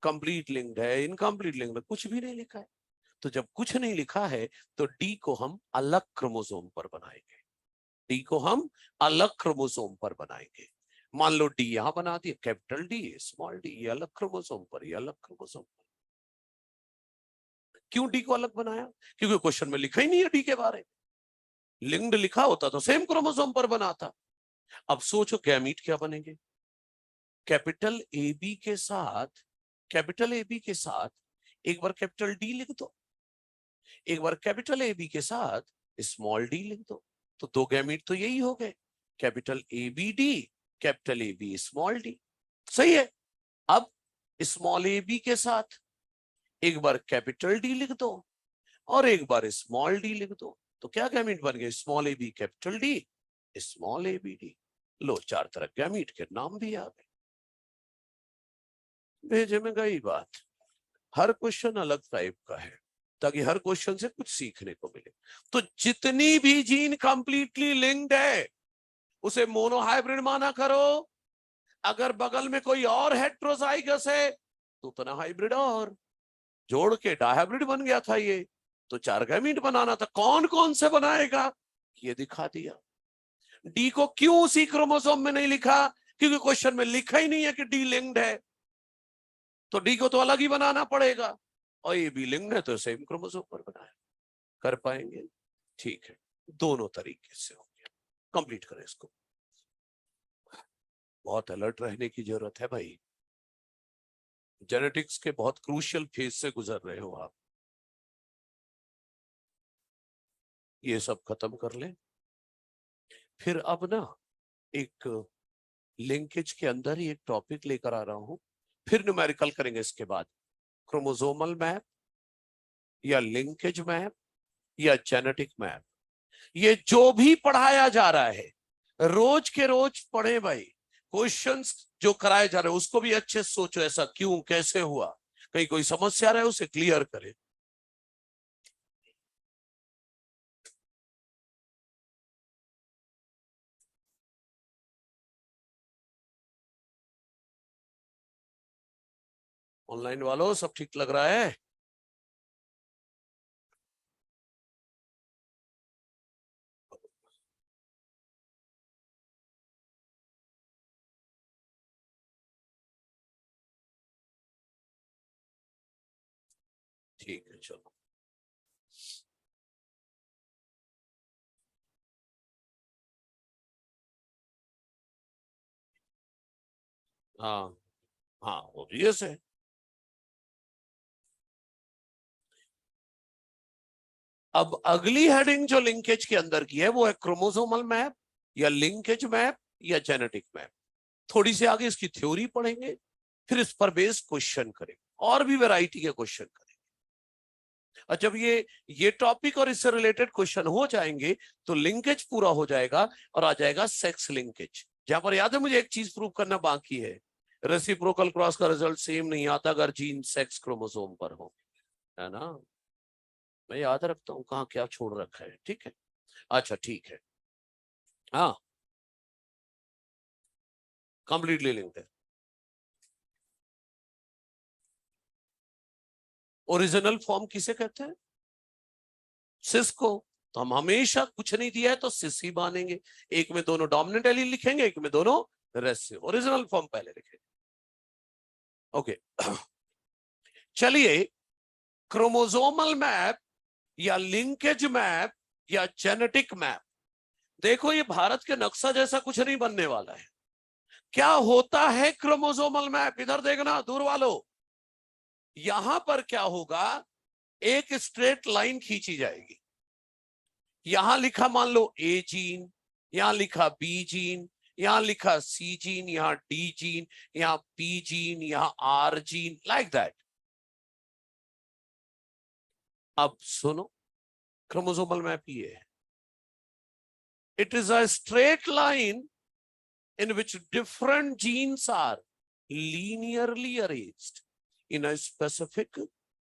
कंप्लीट लिंक्ड है, इनकम्प्लीट लिंक्ड है, कुछ भी नहीं लिखा है. तो जब कुछ नहीं लिखा है तो डी को हम अलग क्रोमोसोम पर बनाएंगे. डी को हम अलग क्रोमोसोम पर बनाएंगे. मान लो डी यहां बना दिया, कैपिटल डी स्मॉल डी, ये अलग क्रोमोसोम पर, ये अलग क्रोमोसोम पर. क्यों डी को अलग बनाया? क्योंकि क्वेश्चन में लिखा ही नहीं है डी के बारे में. लिंक्ड लिखा होता तो सेम क्रोमोसोम पर बनाता. अब सोचो गैमीट क्या बनेंगे. कैपिटल ए बी के साथ, कैपिटल ए बी के साथ एक बार कैपिटल डी लिख दो, एक बार कैपिटल ए बी के साथ स्मॉल डी लिख दो. तो दो गैमीट तो यही हो गए, capital A B D, capital A B small D. सही है. अब स्मॉल ए बी के साथ एक बार कैपिटल डी लिख दो और एक बार स्मॉल डी लिख दो. तो क्या गैमीट बन गए? Small A B capital D, small A B D. लो 4 तरह गैमीट के नाम भी आ गए. भेजे में गई बात. हर क्वेश्चन अलग टाइप का है ताकि हर क्वेश्चन से कुछ सीखने को मिले. तो जितनी भी जीन कंप्लीटली लिंक्ड है उसे मोनो हाइब्रिड माना करो. अगर बगल में कोई और हेट्रोजाइगस है तो उतना हाइब्रिड और जोड़ के डायहाइब्रिड बन गया था. ये तो 4 गैमीट बनाना था. कौन कौन से बनाएगा ये दिखा दिया. डी को क्यों उसी क्रोमोसोम में नहीं लिखा? क्योंकि क्वेश्चन में लिखा ही नहीं है कि डी लिंक्ड है. तो डी को तो अलग ही बनाना पड़ेगा. और ये भी लिंक्ड है तो सेम क्रोमोसोम पर बनाया. कर पाएंगे? ठीक है. दोनों तरीके से हो गया. कंप्लीट करें इसको. बहुत अलर्ट रहने की जरूरत है भाई. जेनेटिक्स के बहुत क्रूशियल फेज से गुजर रहे हो आप. ये सब खत्म कर लें. फिर अब ना एक लिंकेज के अंदर ही एक टॉपिक लेकर आ रहा हूं. फिर न्यूमेरिकल करेंगे इसके बाद. क्रोमोसोमल मैप या लिंकेज मैप या जेनेटिक मैप, ये जो भी पढ़ाया जा रहा है रोज के रोज पढ़े भाई. क्वेश्चंस जो कराए जा रहे हैं उसको भी अच्छे से सोचो, ऐसा क्यों, कैसे हुआ, कहीं कोई समस्या रहे उसे क्लियर करें। ऑनलाइन वालों सब ठीक लग रहा है? ठीक है चलो। हाँ हाँ ऑब्वियस है। अब अगली हेडिंग जो लिंकेज के अंदर की है वो है क्रोमोसोमल मैप या लिंकेज मैप या जेनेटिक मैप। थोड़ी सी आगे इसकी थ्योरी पढ़ेंगे, फिर इस पर बेस्ड क्वेश्चन करेंगे और भी वैरायटी के क्वेश्चन करेंगे। और जब ये टॉपिक और इससे रिलेटेड क्वेश्चन हो जाएंगे तो लिंकेज पूरा हो जाएगा और आ जाएगा सेक्स लिंकेज। जहां पर याद है मुझे एक चीज प्रूव करना बाकी है, रेसिप्रोकल क्रॉस का रिजल्ट सेम नहीं आता अगर जीन सेक्स क्रोमोसोम पर हो, है ना। मैं याद रखता हूँ कहाँ क्या छोड़ रखा है, ठीक है। अच्छा ठीक है। हाँ कंप्लीटली लिंक्ड है। ओरिजिनल फॉर्म किसे कहते हैं? सिस को। तो हम हमेशा कुछ नहीं दिया है तो सिस ही मानेंगे। एक में दोनों डोमिनेंट एलील लिखेंगे, एक में दोनों रेसिव। ओरिजिनल फॉर्म पहले लिखेंगे। ओके चलिए, क्रोमोसोमल मैप या लिंकेज मैप या जेनेटिक मैप। देखो ये भारत के नक्शा जैसा कुछ नहीं बनने वाला है। क्या होता है क्रोमोसोमल मैप? इधर देखना दूर वालों, यहां पर क्या होगा, एक स्ट्रेट लाइन खींची जाएगी। यहां लिखा मान लो ए जीन, यहां लिखा बी जीन, यहां लिखा सी जीन, यहां डी जीन, यहां पी जीन, यहां आर जीन, लाइक दैट। अब सुनो, क्रोमोसोमल मैप ये है। It is a straight line in which different genes are linearly arranged in a specific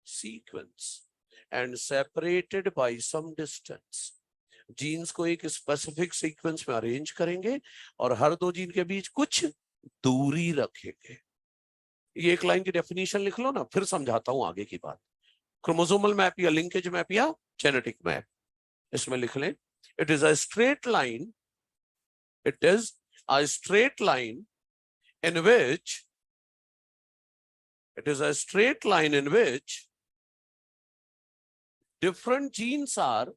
sequence and separated by some distance. Genes को एक specific sequence में arrange करेंगे और हर दो जीन के बीच कुछ दूरी रखेंगे। ये एक लाइन की डेफिनेशन लिख लो ना, फिर समझाता हूं आगे की बात। क्रोमोसोमल मैप या लिंकेज मैप या जेनेटिक मैप, इसमें लिख लें, it is a straight line, it is a straight line in which it is a straight line in which different genes are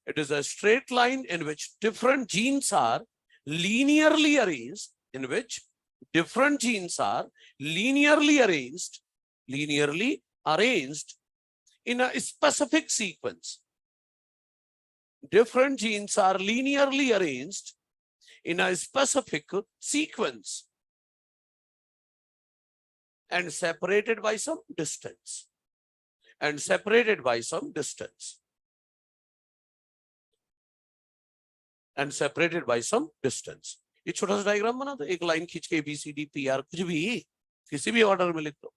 it is a straight line in which different genes are linearly arranged in which different genes are linearly arranged in a specific sequence. Different genes are linearly arranged in a specific sequence and separated by some distance. And separated by some distance. And separated by some distance. ये छोटा सा diagram बना दो, एक line खींच के ABCD PR कुछ भी किसी भी ऑर्डर में लिख दो।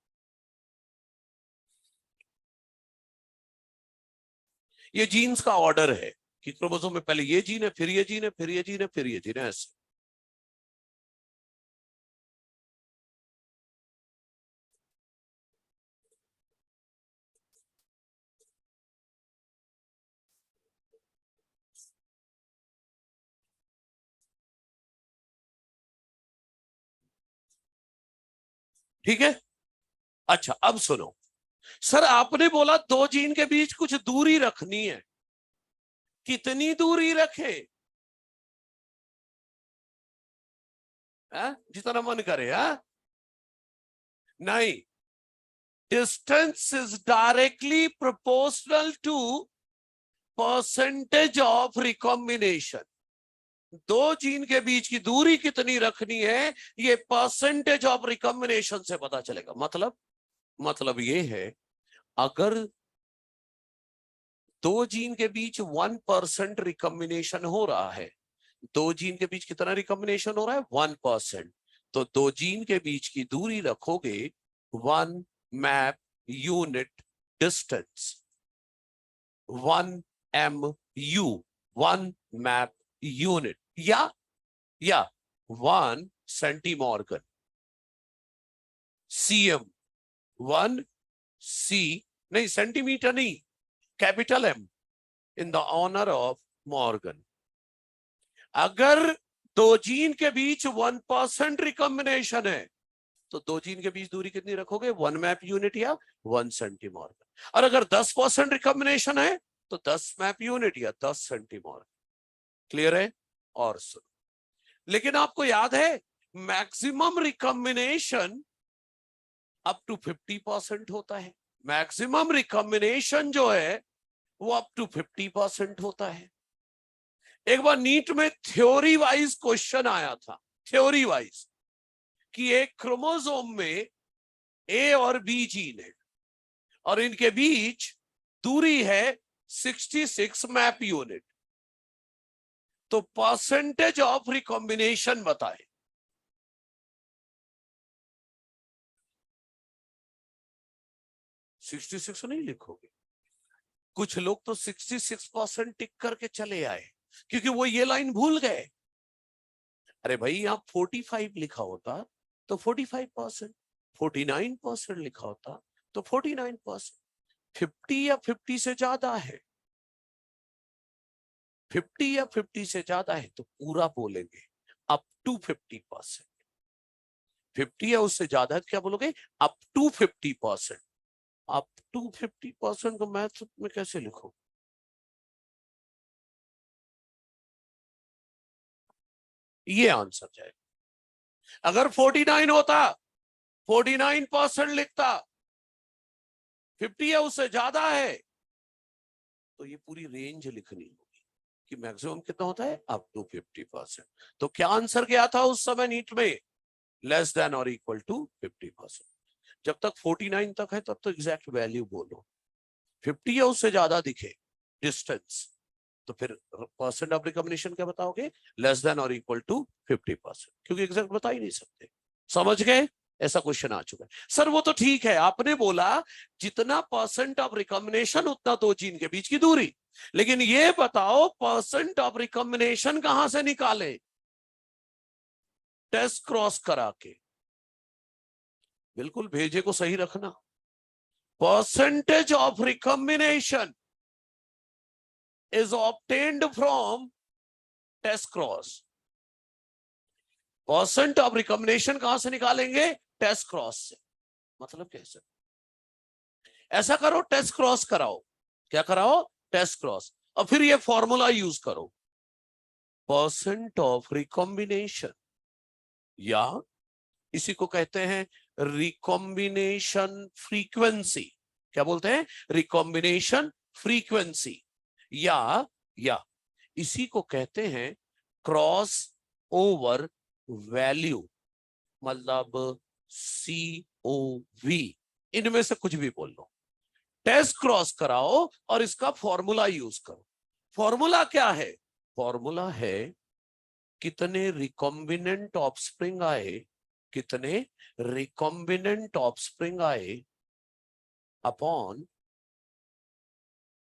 ये जीन्स का ऑर्डर है कि क्रोमोसोम में पहले ये जीन है, फिर ये जीन है, फिर ये जीन है, फिर ये जीन है, ऐसे। ठीक है। अच्छा अब सुनो, सर आपने बोला दो जीन के बीच कुछ दूरी रखनी है, कितनी दूरी रखे? जितना मन करे। नहीं, distance is directly proportional to percentage of recombination. दो जीन के बीच की दूरी कितनी रखनी है ये परसेंटेज ऑफ रिकॉम्बिनेशन से पता चलेगा। मतलब ये है, अगर दो जीन के बीच 1% रिकॉम्बिनेशन हो रहा है, दो जीन के बीच कितना रिकॉम्बिनेशन हो रहा है? 1%। तो दो जीन के बीच की दूरी रखोगे 1 map unit distance, 1 MU, 1 map unit, या 1 सेंटीमॉर्गन, CM, 1 C, नहीं सेंटीमीटर नहीं, capital M in the honour of Morgan. अगर दो जीन के बीच 1% रिकॉम्बिनेशन है तो दो जीन के बीच दूरी कितनी रखोगे? 1 मैप यूनिट या 1 सेंटीमॉर्गन। और अगर 10% रिकॉम्बिनेशन है तो 10 मैप यूनिट या 10 सेंटीमॉर्गन। क्लियर है? और सुनो, लेकिन आपको याद है मैक्सिमम रिकॉम्बिनेशन अप टू 50% होता है। मैक्सिमम रिकॉम्बिनेशन जो है वो अप टू 50% होता है। एक बार नीट में थ्योरी वाइज क्वेश्चन आया था, थ्योरी वाइज, कि एक क्रोमोसोम में ए और बी जीन है और इनके बीच दूरी है 66 मैप यूनिट, तो परसेंटेज ऑफ रिकॉम्बिनेशन बताए। सिक्सटी सिक्स नहीं लिखोगे, कुछ लोग तो 66% टिक करके चले आए क्योंकि वो ये लाइन भूल गए। अरे भाई यहां 45 लिखा होता तो 45%, 49% लिखा होता तो 49%, 50 या 50 से ज्यादा है, 50 या 50 से ज्यादा है तो पूरा बोलेंगे अप टू 50%, 50 या उससे ज्यादा है तो क्या बोलोगे? Up to 50%। अप टू 50% को मैथ में कैसे लिखो? ये आंसर जाएगा। अगर 49 होता 49% लिखता, 50 या उससे ज्यादा है तो ये पूरी रेंज लिखनी होगी कि मैक्सिमम कितना होता है? Up to 50%। तो क्या आंसर क्या था उस समय नीट में? लेस देन और इक्वल टू 50%। जब तक 49 तक है तब तो एग्जैक्ट वैल्यू बोलो, 50 या उससे ज्यादा दिखे डिस्टेंस तो फिर परसेंट ऑफ रिकॉम्बिनेशन क्या बताओगे? लेस देन और इक्वल टू 50%, क्योंकि एग्जैक्ट बता ही नहीं सकते। समझ गए? ऐसा क्वेश्चन आ चुका है। सर वो तो ठीक है, आपने बोला जितना परसेंट ऑफ रिकॉम्बिनेशन उतना दो जीन के बीच की दूरी, लेकिन ये बताओ परसेंट ऑफ रिकॉम्बिनेशन कहां से निकाले? टेस्ट क्रॉस करा के। बिल्कुल भेजे को सही रखना। Percentage of recombination is obtained from test cross. Percent of recombination कहां से निकालेंगे? टेस्ट क्रॉस से। मतलब कैसे? ऐसा करो, टेस्ट क्रॉस कराओ। क्या कराओ? टेस्ट क्रॉस, और फिर ये फॉर्मूला यूज करो, परसेंट ऑफ रिकॉम्बिनेशन, या इसी को कहते हैं रिकॉम्बिनेशन फ्रीक्वेंसी। क्या बोलते हैं? रिकॉम्बिनेशन फ्रीक्वेंसी, या इसी को कहते हैं क्रॉस ओवर वैल्यू, मतलब COV। इनमें से कुछ भी बोल लो, टेस्ट क्रॉस कराओ और इसका फॉर्मूला यूज करो। फॉर्मूला क्या है? फॉर्मूला है कितने रिकॉम्बिनेंट ऑफस्प्रिंग आए, कितने रिकॉम्बिनेंट ऑफस्प्रिंग आए upon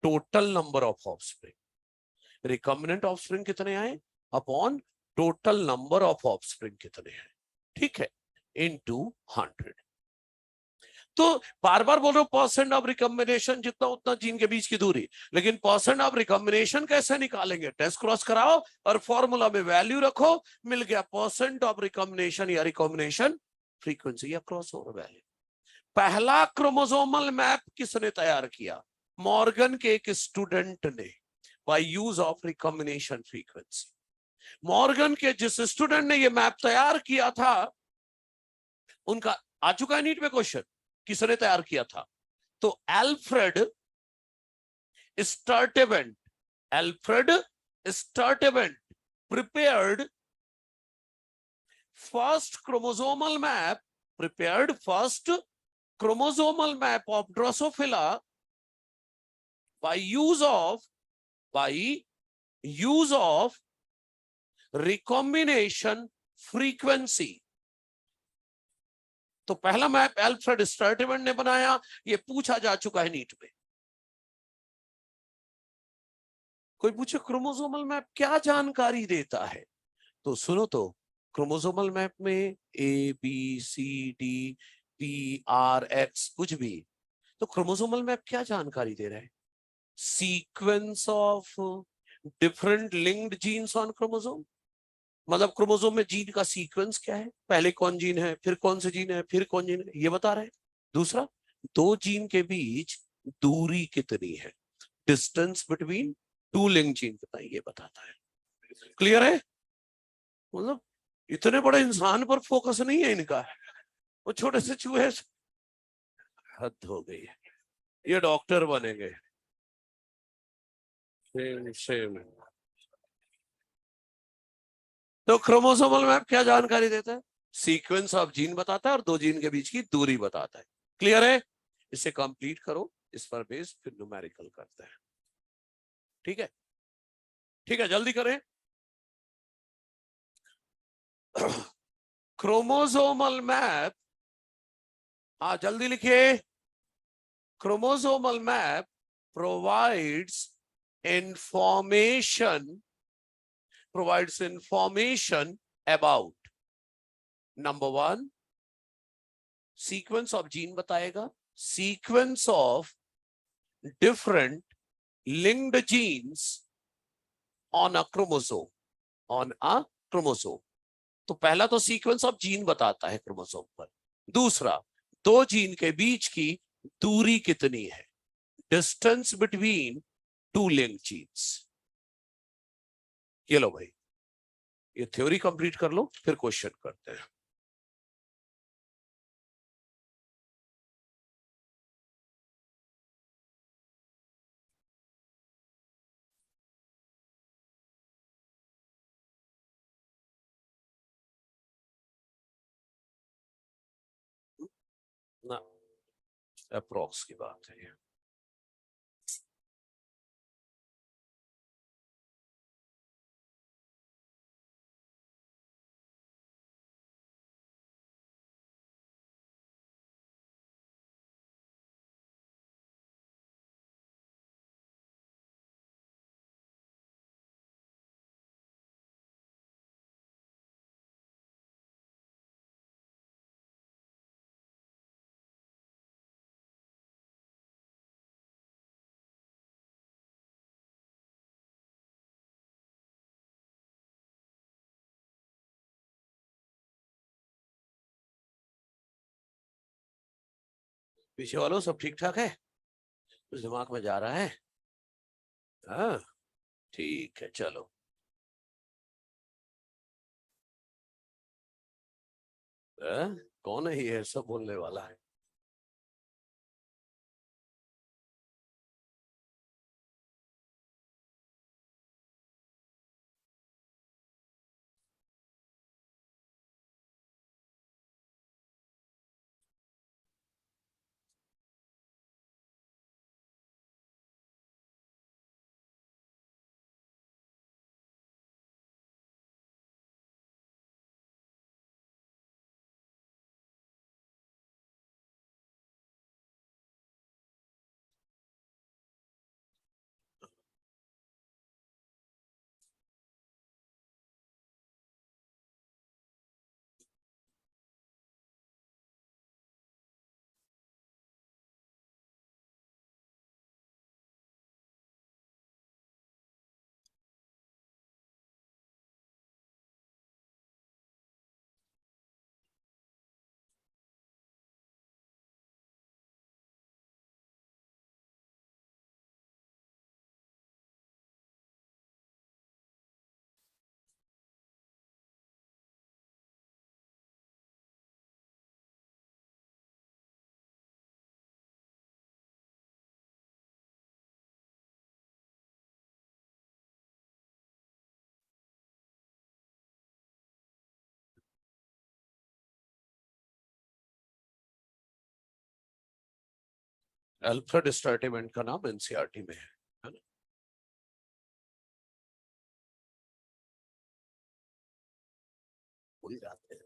total number of offspring. Recombinant offspring कितने आए upon total number of offspring कितने हैं, ठीक है, इनटू 100। तो बार बार बोल रहे हो परसेंट ऑफ रिकॉम्बिनेशन जितना उतना जीन के बीच की दूरी, लेकिन परसेंट ऑफ रिकॉम्बिनेशन कैसे निकालेंगे? टेस्ट क्रॉस कराओ और फॉर्मूला में वैल्यू रखो, मिल गया परसेंट ऑफ रिकॉम्बिनेशन या रिकॉम्बिनेशन फ्रीक्वेंसी या क्रॉस ओवर वैल्यू। पहला क्रोमोसोमल मैप किसने तैयार किया? मॉर्गन के एक स्टूडेंट ने, by use of recombination frequency. Morgan के जिस स्टूडेंट ने यह मैप तैयार किया था, उनका आ चुका है नीट में क्वेश्चन, किसने तैयार किया था? तो Alfred Sturtevant, Alfred Sturtevant prepared first chromosomal map, prepared first chromosomal map of Drosophila by use of recombination frequency. तो पहला मैप अल्फ्रेड स्ट्रैटमैन ने बनाया, ये पूछा जा चुका है नीट में। कोई पूछे क्रोमोसोमल मैप क्या जानकारी देता है, तो सुनो तो, क्रोमोसोमल मैप में ABCD PRX कुछ भी, तो क्रोमोसोमल मैप क्या जानकारी दे रहा है? Sequence of different linked genes on chromosome. मतलब क्रोमोसोम में जीन का सीक्वेंस क्या है, पहले कौन जीन है, फिर कौन से जीन है, फिर कौन जीन है, ये बता रहे हैं। दूसरा, दो जीन के बीच दूरी कितनी है, distance between two link gene कितना, ये बताता है। क्लियर है? मतलब इतने बड़े इंसान पर फोकस नहीं है इनका, वो छोटे से चूहे से। हद हो गई है, ये डॉक्टर बनेंगे। Same same. तो क्रोमोसोमल मैप क्या जानकारी देता है? सीक्वेंस ऑफ जीन बताता है और दो जीन के बीच की दूरी बताता है। क्लियर है? इसे कंप्लीट करो, इस पर बेस फिर न्यूमेरिकल करते हैं। ठीक है, ठीक है, जल्दी करें। क्रोमोसोमल मैप, हाँ जल्दी लिखिए। Chromosomal map provides information, about, number one, sequence of gene बताएगा, sequence of different linked genes on a chromosome, on a chromosome. तो पहला तो सीक्वेंस ऑफ जीन बताता है क्रोमोसोम पर। दूसरा, दो जीन के बीच की दूरी कितनी है, distance between two link genes. ये लो भाई, ये थ्योरी कंप्लीट कर लो, फिर क्वेश्चन करते हैं। ना, अप्रोक्स की बात है ये। पीछे वालों सब ठीक ठाक है? कुछ दिमाग में जा रहा है? हाँ, ठीक है, चलो। कौन है ये सब बोलने वाला है? अल्फ्रेड स्ट्रैटमैन का नाम एनसीईआरटी में है ना? भूल जाते हैं।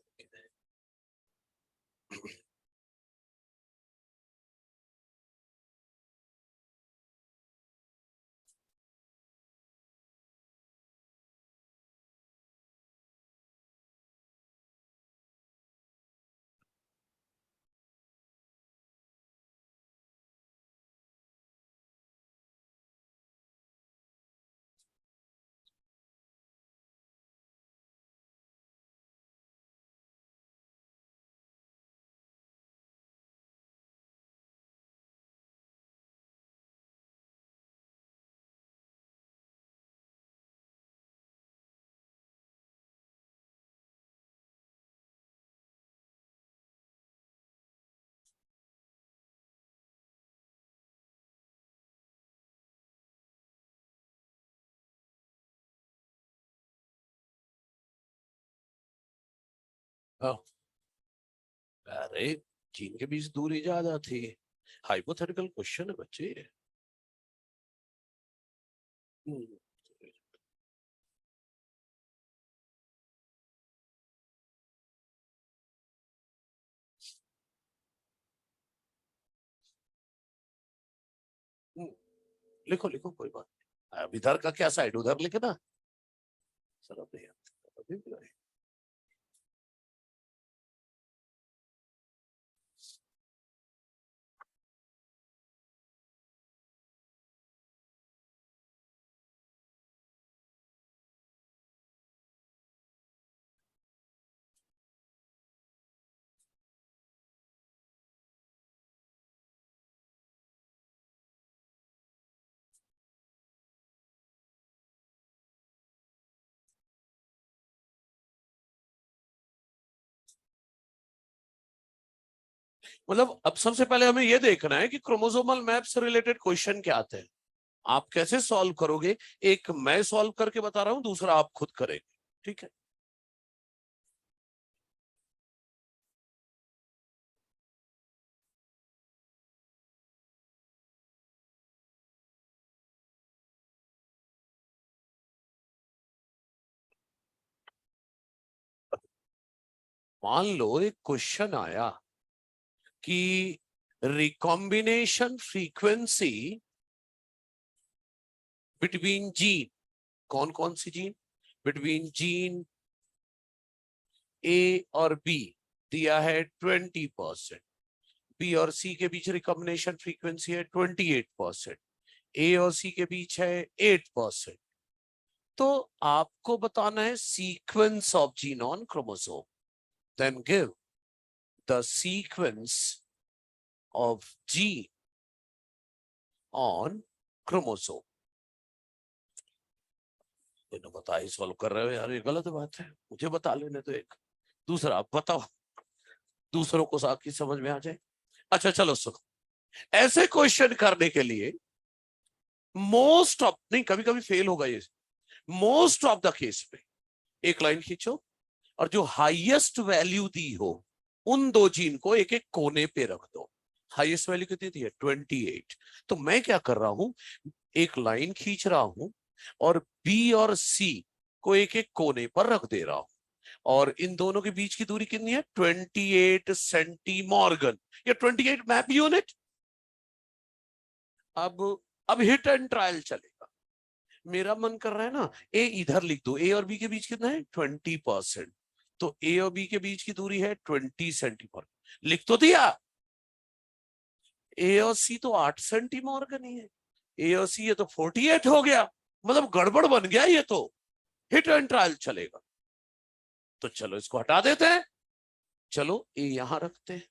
हाँ, अरे चीन के बीच दूरी ज्यादा थी। हाइपोथेटिकल क्वेश्चन है बच्चे। हम्म, हम्म, लिखो लिखो कोई बात नहीं। अब इधर का क्या साइड उधर लिखे ना। सर अब नहीं आता, अभी भी नहीं। मतलब अब सबसे पहले हमें यह देखना है कि क्रोमोसोमल मैप से रिलेटेड क्वेश्चन क्या आते हैं। आप कैसे सॉल्व करोगे? एक मैं सॉल्व करके बता रहा हूं, दूसरा आप खुद करेंगे। ठीक है। मान लो एक क्वेश्चन आया कि रिकॉम्बिनेशन फ्रीक्वेंसी बिटवीन जीन, कौन कौन सी जीन, बिटवीन जीन ए और बी दिया है 20%, बी और सी के बीच रिकॉम्बिनेशन फ्रीक्वेंसी है 28%, ए और सी के बीच है 8%। तो आपको बताना है sequence of gene on chromosome. Then give the sequence of gene on chromosome. इन्हें बता ही सॉल्व कर रहे हो यार, ये गलत बात है, मुझे बता लेने तो। एक दूसरा आप बताओ, दूसरों को साथ समझ में आ जाए। अच्छा चलो सुनो, ऐसे क्वेश्चन करने के लिए मोस्ट ऑफ, नहीं कभी कभी फेल होगा ये, मोस्ट ऑफ द केस में एक लाइन खींचो और जो हाईएस्ट वैल्यू दी हो उन दो जीन को एक एक कोने पे रख दो। हाईएस्ट वैल्यू कितनी दी है? 28। तो मैं क्या कर रहा हूं, एक लाइन खींच रहा हूं और बी और सी को एक एक कोने पर रख दे रहा हूं, और इन दोनों के बीच की दूरी कितनी है? 28 सेंटीमॉर्गन या 28 मैप यूनिट। अब अब हिट एंड ट्रायल चलेगा। मेरा मन कर रहा है ना, ए इधर लिख दो, ए और बी के बीच कितना है? 20%। तो ए और बी के बीच की दूरी है 20 सेंटीमॉर्गन, लिख तो दिया। ए और सी तो 8 सेंटीमॉर्गन ही है, ए और सी ये तो 48 हो गया। मतलब गड़बड़ बन गया ये तो, हिट एंड ट्रायल चलेगा। तो चलो इसको हटा देते हैं। चलो ए यहां रखते हैं,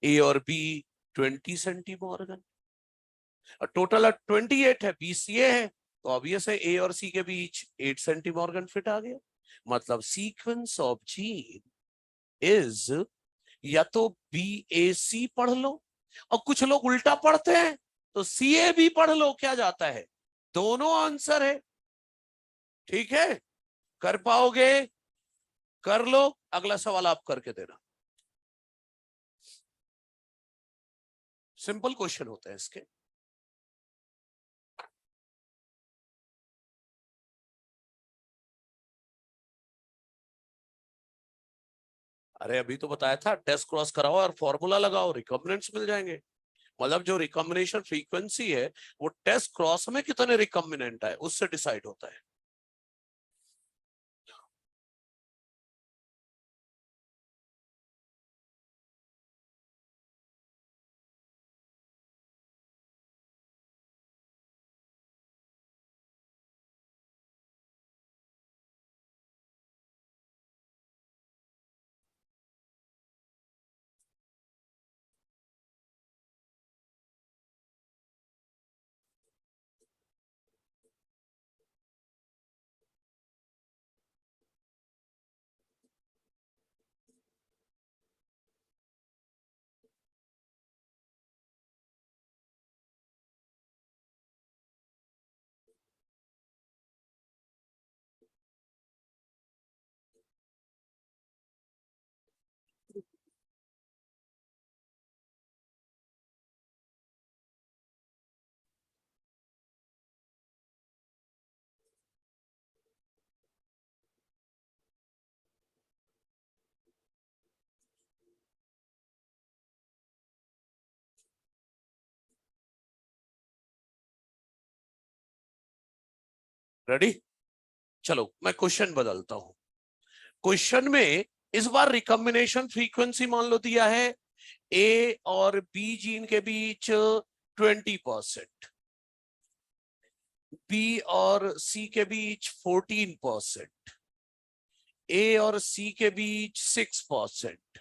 ए और बी 20 सेंटीमॉर्गन, और टोटल 28 है, बीस ये है, तो ऑब्वियस है ए और सी के बीच 8 सेंटीमॉर्गन फिट आ गया। मतलब सीक्वेंस ऑफ जीन इज, या तो बी ए सी पढ़ लो, और कुछ लोग उल्टा पढ़ते हैं तो सी ए बी पढ़ लो, क्या जाता है, दोनों आंसर है। ठीक है, कर पाओगे? कर लो, अगला सवाल आप करके देना। सिंपल क्वेश्चन होते हैं इसके। अरे अभी तो बताया था, टेस्ट क्रॉस कराओ और फॉर्मूला लगाओ, रिकॉम्बिनेंट्स मिल जाएंगे। मतलब जो रिकॉम्बिनेशन फ्रीक्वेंसी है वो टेस्ट क्रॉस में कितने रिकॉम्बिनेंट है उससे डिसाइड होता है। रेडी? चलो मैं क्वेश्चन बदलता हूं। क्वेश्चन में इस बार रिकॉम्बिनेशन फ्रीक्वेंसी मान लो दिया है ए और बी जीन के बीच 20%, बी और सी के बीच 14%, ए और सी के बीच 6%,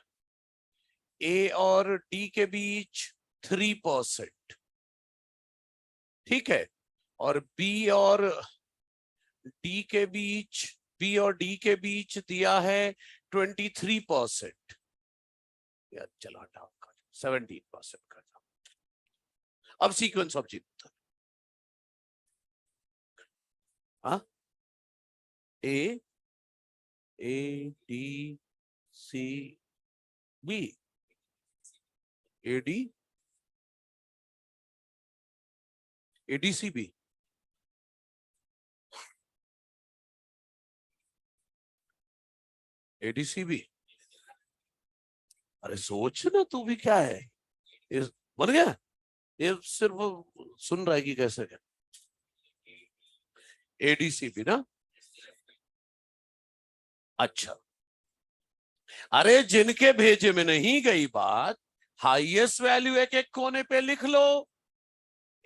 ए और डी के बीच 3%। ठीक है? और बी और डी के बीच दिया है 23%। यार चलो हटाओ, 17% कर दो। अब सीक्वेंस ऑफ जीन, हाँ, A A D C B, A D ADCB। ADCB, अरे सोच ना तू भी, क्या है ये? बन गया? ये सिर्फ सुन रहा है कि कैसे है। ADCB ना? अच्छा, अरे जिनके भेजे में नहीं गई बात, हाईएस्ट वैल्यू एक एक कोने पे लिख लो।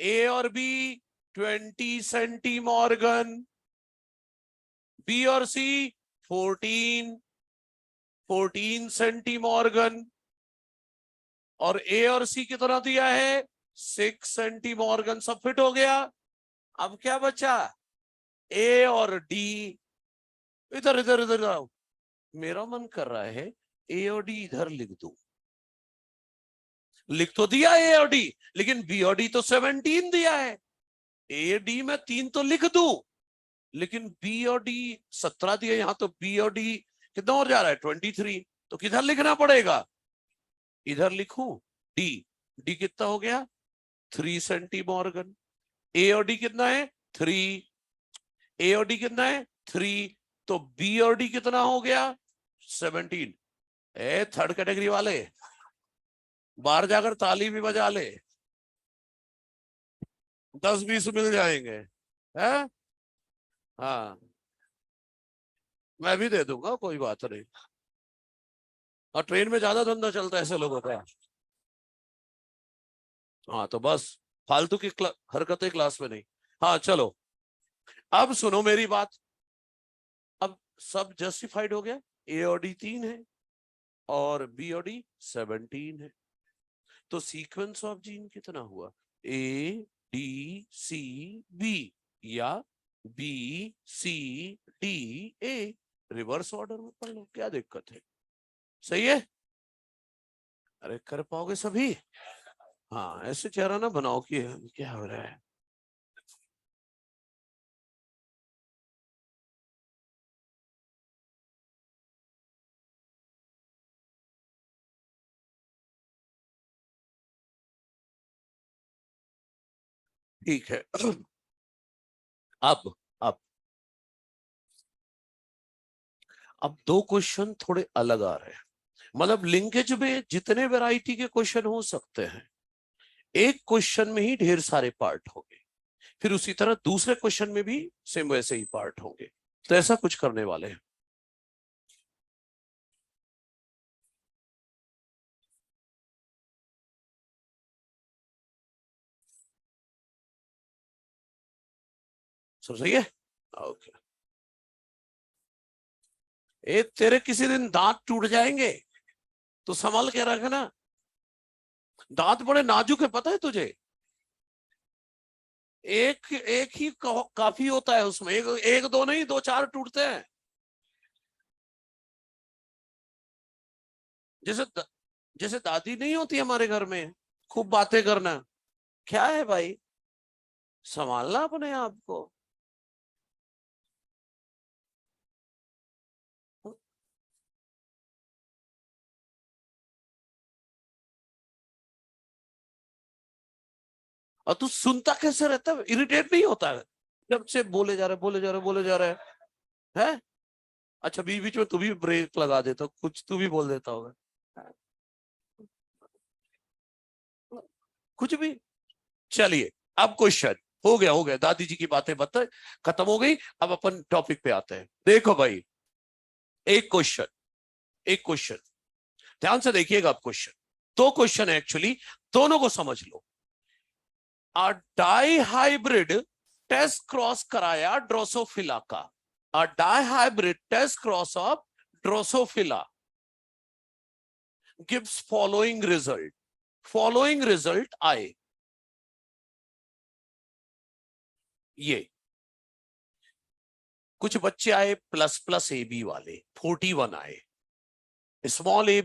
ए और बी 20 सेंटीमॉर्गन, बी और सी 14 सेंटीमॉर्गन, और ए और सी कितना दिया है 6 सेंटीमॉर्गन। सब फिट हो गया। अब क्या बचा? ए और डी। इधर इधर इधर आओ। मेरा मन कर रहा है ए और डी इधर लिख दूं। लिख तो दिया ए और डी, लेकिन बी और डी तो 17 दिया है। ए डी में 3 तो लिख दूं, लेकिन बी और डी 17 दिया यहां, तो बी और डी कितना हो जा रहा है 23। तो किधर लिखना पड़ेगा? इधर लिखूं डी। डी कितना हो गया 3 सेंटीमॉर्गन। ए और डी कितना है 3, ए और डी कितना है 3, तो बी और डी कितना हो गया 17। ए थर्ड कैटेगरी वाले बाहर जाकर ताली भी बजा ले, 10-20 मिल जाएंगे। है? हाँ, मैं भी दे दूंगा, कोई बात नहीं। और ट्रेन में ज्यादा धंधा चलता है ऐसे लोगों का। हाँ तो बस, फालतू की हरकतें क्लास में नहीं। हाँ चलो, अब सुनो मेरी बात। अब सब जस्टिफाइड हो गया। ए और डी 3 है और बी और डी 17 है। तो सीक्वेंस ऑफ जीन कितना हुआ? ADCB या BCDA। रिवर्स ऑर्डर में पढ़ लो, क्या दिक्कत है? सही है? अरे कर पाओगे सभी? हाँ, ऐसे चेहरा ना बनाओ कि क्या हो रहा है। ठीक है। अब अब अब दो क्वेश्चन थोड़े अलग आ रहे हैं। मतलब लिंकेज में जितने वैरायटी के क्वेश्चन हो सकते हैं, एक क्वेश्चन में ही ढेर सारे पार्ट होंगे, फिर उसी तरह दूसरे क्वेश्चन में भी सेम वैसे ही पार्ट होंगे। तो ऐसा कुछ करने वाले हैं। सब सही है? ओके। तेरे किसी दिन दांत टूट जाएंगे तो संभाल के रखना। दांत बड़े नाजुक है, पता है तुझे? एक एक ही काफी होता है उसमें, एक दो नहीं, दो चार टूटते हैं। जैसे जैसे दादी नहीं होती हमारे घर में, खूब बातें करना। क्या है भाई, संभालना अपने आप को। और तू सुनता कैसे रहता है, इरिटेट नहीं होता है जब से बोले जा रहे बोले जा रहे बोले जा रहे हैं? अच्छा, बीच बीच में तू भी ब्रेक लगा देता, कुछ तू भी बोल देता होगा, कुछ भी। चलिए, अब क्वेश्चन हो गया, दादी जी की बातें बता खत्म हो गई। अब अपन टॉपिक पे आते हैं। देखो भाई, एक क्वेश्चन, एक क्वेश्चन, ध्यान से देखिएगा। अब क्वेश्चन, दो क्वेश्चन है एक्चुअली, दोनों को समझ लो। डाई हाइब्रिड टेस्ट क्रॉस कराया ड्रोसोफिला का। Dihybrid test cross of Drosophila gives following result. Following result आए ये। कुछ बच्चे आए प्लस प्लस ए बी वाले 41 आए, स्मॉल ए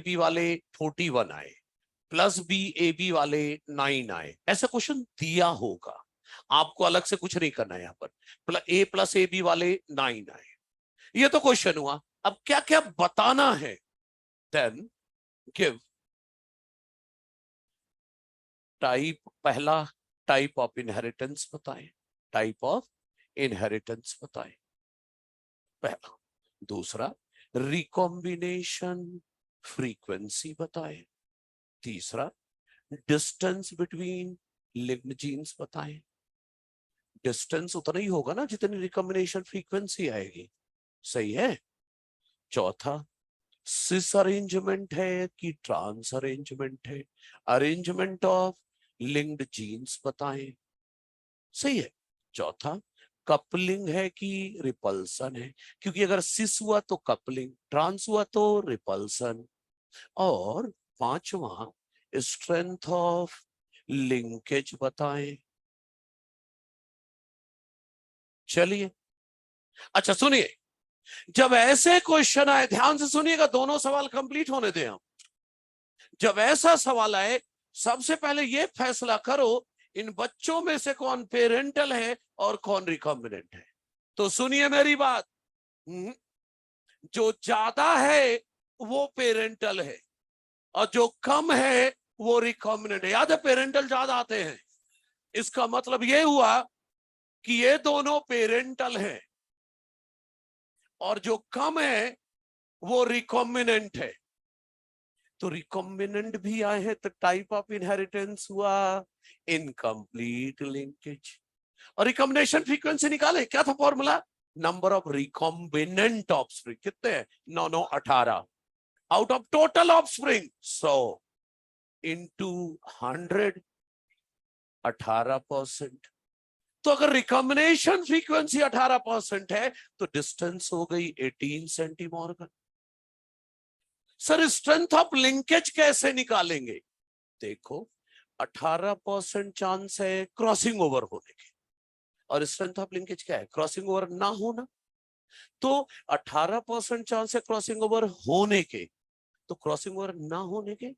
बी वाले 41 आए, प्लस बी ए बी वाले 9 आए। ऐसा क्वेश्चन दिया होगा, आपको अलग से कुछ नहीं करना है। यहां पर ए प्लस ए बी वाले 9 आए, ये तो क्वेश्चन हुआ। अब क्या क्या बताना है? देन गिव टाइप, पहला टाइप ऑफ इनहेरिटेंस बताएं, टाइप ऑफ इनहेरिटेंस बताएं पहला। दूसरा, रिकॉम्बिनेशन फ्रीक्वेंसी बताएं। तीसरा, डिस्टेंस बिटवीन लिंक्ड जीन्स बताएं। डिस्टेंस उतना ही होगा ना जितनी रिकॉम्बिनेशन फ्रीक्वेंसी आएगी, सही है। चौथा, सिस अरेंजमेंट है कि ट्रांस अरेंजमेंट है, अरेंजमेंट ऑफ लिंक्ड जीन्स बताएं, सही है। चौथा, कपलिंग है कि रिपल्सन है, क्योंकि अगर सिस हुआ तो कपलिंग, ट्रांस हुआ तो रिपल्सन। और पांचवा, स्ट्रेंथ ऑफ लिंकेज बताएं। चलिए, अच्छा सुनिए, जब ऐसे क्वेश्चन आए, ध्यान से सुनिएगा, दोनों सवाल कंप्लीट होने दें हम। जब ऐसा सवाल आए, सबसे पहले यह फैसला करो इन बच्चों में से कौन पेरेंटल है और कौन रिकॉम्बिनेंट है। तो सुनिए मेरी बात, जो ज्यादा है वो पेरेंटल है और जो कम है वो रिकॉम्बिनेंट है। याद है, पेरेंटल ज्यादा आते हैं, इसका मतलब ये हुआ कि ये दोनों पेरेंटल हैं और जो कम है वो रिकॉम्बिनेंट है। तो रिकॉम्बिनेंट भी आए हैं तो टाइप ऑफ इनहेरिटेंस हुआ इनकम्प्लीट लिंकेज। और रिकॉम्बिनेशन फ्रीक्वेंसी निकाले, क्या था formula? Number of recombinant offspring कितने हैं? 9 9 18 out of total offspring 100 into 100 18%। तो अगर रिकॉम्बिनेशन फ्रीक्वेंसी 18% है तो डिस्टेंस हो गई 18 सेंटीमॉर्गन। सर, स्ट्रेंथ ऑफ लिंकेज कैसे निकालेंगे? देखो, 18% चांस है क्रॉसिंग ओवर होने के, और स्ट्रेंथ ऑफ लिंकेज क्या है? क्रॉसिंग ओवर ना होना। तो 18% चांस है क्रॉसिंग ओवर होने के, तो क्रॉसिंग ओवर ना होने के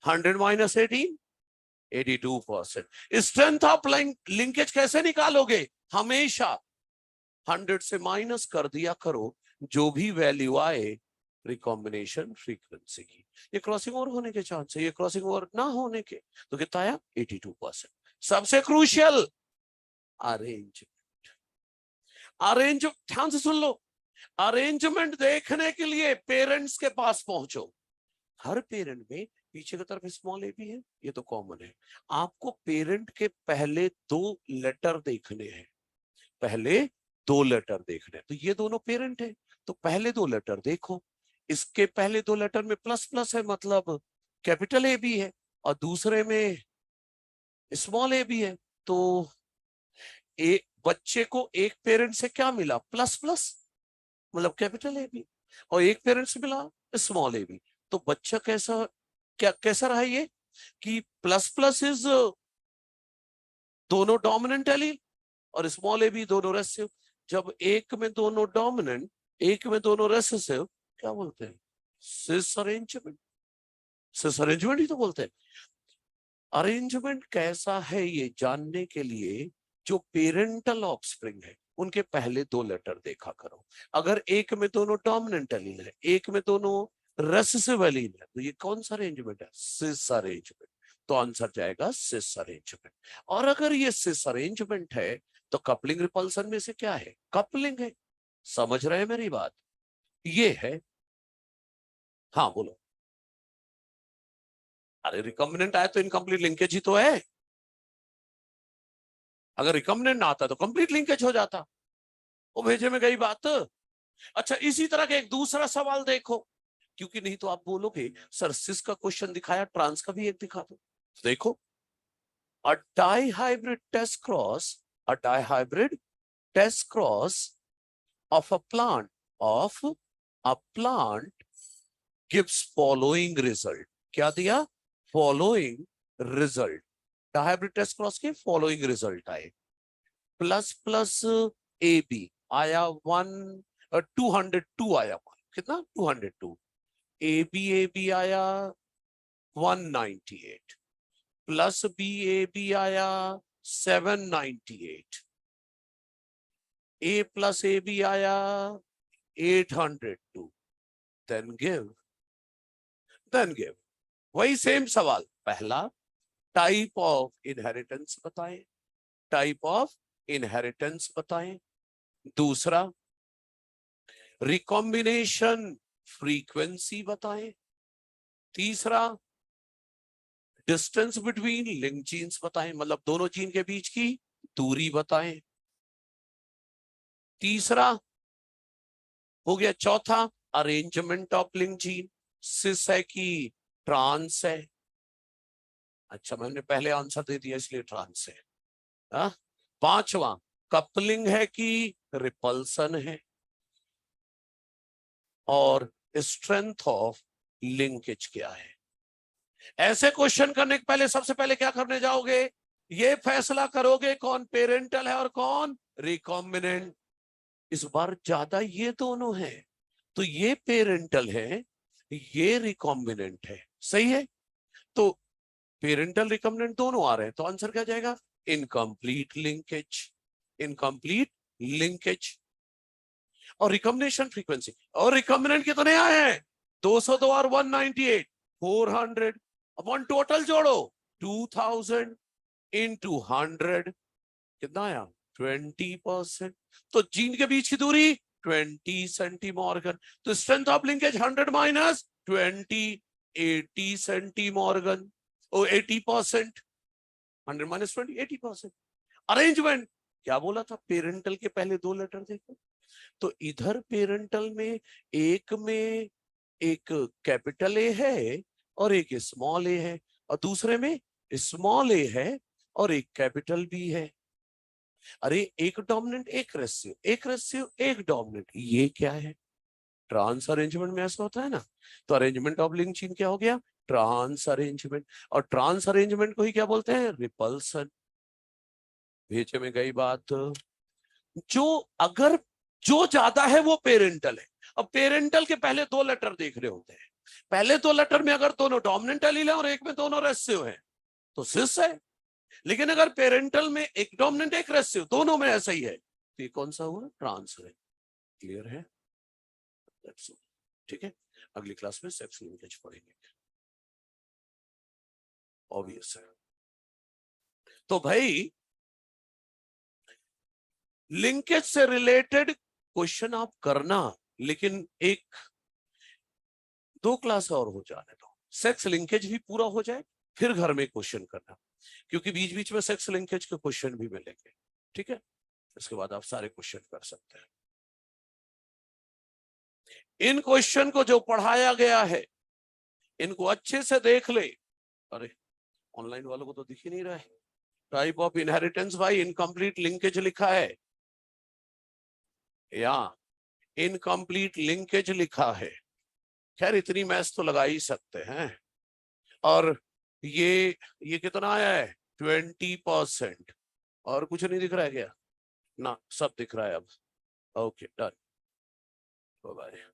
100 माइनस 18 82%। स्ट्रेंथ ऑफ लिंकेज कैसे निकालोगे? हमेशा 100 से माइनस कर दिया करो जो भी वैल्यू आए रिकॉम्बिनेशन फ्रीक्वेंसी की। ये क्रॉसिंग ओवर होने के चांस है, ये क्रॉसिंग ओवर ना होने के, तो कितना आया? 82%। सबसे क्रूशियल, अरेंजमेंट। ध्यान से सुन लो, अरेंजमेंट देखने के लिए पेरेंट्स के पास पहुंचो। हर पेरेंट में पीछे की तरफ स्मॉल ए भी है, ये तो कॉमन है। आपको पेरेंट के पहले 2 लेटर देखने हैं, पहले 2 लेटर देखने हैं। तो ये दोनों पेरेंट है, तो पहले 2 लेटर देखो। इसके पहले 2 लेटर में प्लस प्लस है, मतलब कैपिटल ए भी है, और दूसरे में स्मॉल ए भी है। तो एक बच्चे को एक पेरेंट से क्या मिला, प्लस प्लस, मतलब कैपिटल ए बी, और एक पेरेंट से मिला स्मॉल ए बी। तो बच्चा कैसा, क्या कैसा रहा ये कि प्लस प्लस इज दोनों डोमिनेंट एलील और स्मॉल ए बी दोनों रेसेसिव। जब एक में दोनों डोमिनेंट, एक में दोनों रेसेसिव, क्या बोलते हैं, सिस अरेंजमेंट। सिस अरेंजमेंट ही तो बोलते हैं। अरेंजमेंट कैसा है ये जानने के लिए जो पेरेंटल ऑफस्प्रिंग है उनके पहले 2 लेटर देखा करो। अगर एक में दोनों डोमिनेंट एलील है, एक में दोनों रेसेसिव एलील है, तो ये कौन सा अरेंजमेंट है, सिस अरेंजमेंट। तो आंसर जाएगा सिस अरेंजमेंट। और अगर ये सिस अरेंजमेंट है तो कपलिंग रिपल्सन में से क्या है, कपलिंग है। समझ रहे हैं मेरी बात, ये है। हाँ बोलो। अरे रिकम्बिनेंट आया तो इनकम्प्लीट लिंकेज ही तो है। अगर रिकम्बिनेंट ना आता तो कंप्लीट लिंकेज हो जाता। वो भेजे में गई बात। अच्छा, इसी तरह का एक दूसरा सवाल देखो, क्योंकि नहीं तो आप बोलोगे सर सिस का क्वेश्चन दिखाया, ट्रांस का भी एक दिखा दो। देखो, a dihybrid test cross, a dihybrid test cross of a plant of a plant gives following result। क्या दिया, following result। Dihybrid test cross के फॉलोइंग रिजल्ट आए। प्लस प्लस ए बी आया 202 आया, कितना 202। ए बी आया 198, प्लस बी आया 798, ए B आया 802। देन गिव वही सेम सवाल। पहला, टाइप ऑफ इनहेरिटेंस बताएं, टाइप ऑफ इनहेरिटेंस बताएं। दूसरा, रिकॉम्बिनेशन फ्रीक्वेंसी बताएं। तीसरा, डिस्टेंस बिटवीन लिंक जीन्स बताएं, मतलब दोनों जीन के बीच की दूरी बताएं। तीसरा हो गया। चौथा, अरेंजमेंट ऑफ लिंक जीन, सिस है कि ट्रांस है। अच्छा, मैंने पहले आंसर दे दिया इसलिए ट्रांस है। पांचवा, कपलिंग है कि रिपल्सन है। और स्ट्रेंथ ऑफ लिंकेज क्या है। ऐसे क्वेश्चन करने के पहले सबसे पहले क्या करने जाओगे, ये फैसला करोगे कौन पेरेंटल है और कौन रिकॉम्बिनेंट। इस बार ज्यादा ये दोनों है, तो ये पेरेंटल है, ये रिकॉम्बिनेंट है, सही है। तो पेरेंटल रिकॉम्बिनेंट दोनों आ रहे हैं, तो आंसर क्या जाएगा, इनकम्प्लीट लिंकेज। Incomplete linkage. और रिकॉम्बिनेशन फ्रीक्वेंसी, और रिकॉम्बिनेंट कितने आए हैं, 202 और 198, 400 अपॉन टोटल जोड़ो 2000 इंटू 100, कितना आया 20%। तो जीन के बीच की दूरी 20 सेंटीमॉर्गन। तो strength of linkage 100 minus 20, 80 centimorgan. ओ 80%, 100 माइनस 20, 80%। अरेंजमेंट क्या बोला था, पेरेंटल के पहले 2 लेटर देखो। तो इधर पेरेंटल में एक कैपिटल ए है और एक स्मॉल ए है, और दूसरे में स्मॉल ए है और एक कैपिटल बी है। अरे एक डोमिनेंट एक रेसिव, एक रेसिव एक डोमिनेंट, ये क्या है, ट्रांस अरेंजमेंट में ऐसा होता है ना। तो अरेंजमेंट ऑफ लिंक चेन क्या हो गया, ट्रांस अरेंजमेंट। और ट्रांस अरेंजमेंट को ही क्या बोलते हैं, रिपल्सन। भेजे में गई बात। जो अगर जो ज्यादा है वो पेरेंटल है। अब पेरेंटल के पहले 2 लेटर देख रहे होते हैं, पहले 2 लेटर में अगर दोनों डोमिनेंट एलील है और एक में दोनों रेसिव है तो सिस है। लेकिन अगर पेरेंटल में एक डोमिनेंट एक रेसिव दोनों में ऐसा ही है तो ये कौन सा हुआ, ट्रांस है। क्लियर है, ठीक है। अगली क्लास में सेक्स लिंकेज पढ़ेंगे, ऑब्वियस है। तो भाई लिंकेज से रिलेटेड क्वेश्चन आप करना, लेकिन 1-2 क्लास और हो जाने दो, सेक्स लिंकेज भी पूरा हो जाए, फिर घर में क्वेश्चन करना, क्योंकि बीच बीच में सेक्स लिंकेज के क्वेश्चन भी मिलेंगे। ठीक है, इसके बाद आप सारे क्वेश्चन कर सकते हैं। इन क्वेश्चन को जो पढ़ाया गया है इनको अच्छे से देख ले। अरे ऑनलाइन वालों को तो दिख ही नहीं रहा है। टाइप ऑफ इनहेरिटेंस भाई इनकम्प्लीट लिंकेज लिखा है, या इनकम्प्लीट लिंकेज लिखा है। खैर इतनी मैथ्स तो लगा ही सकते हैं। और ये कितना आया है? 20%। और कुछ नहीं दिख रहा है क्या? ना, सब दिख रहा है अब। Okay done, bye.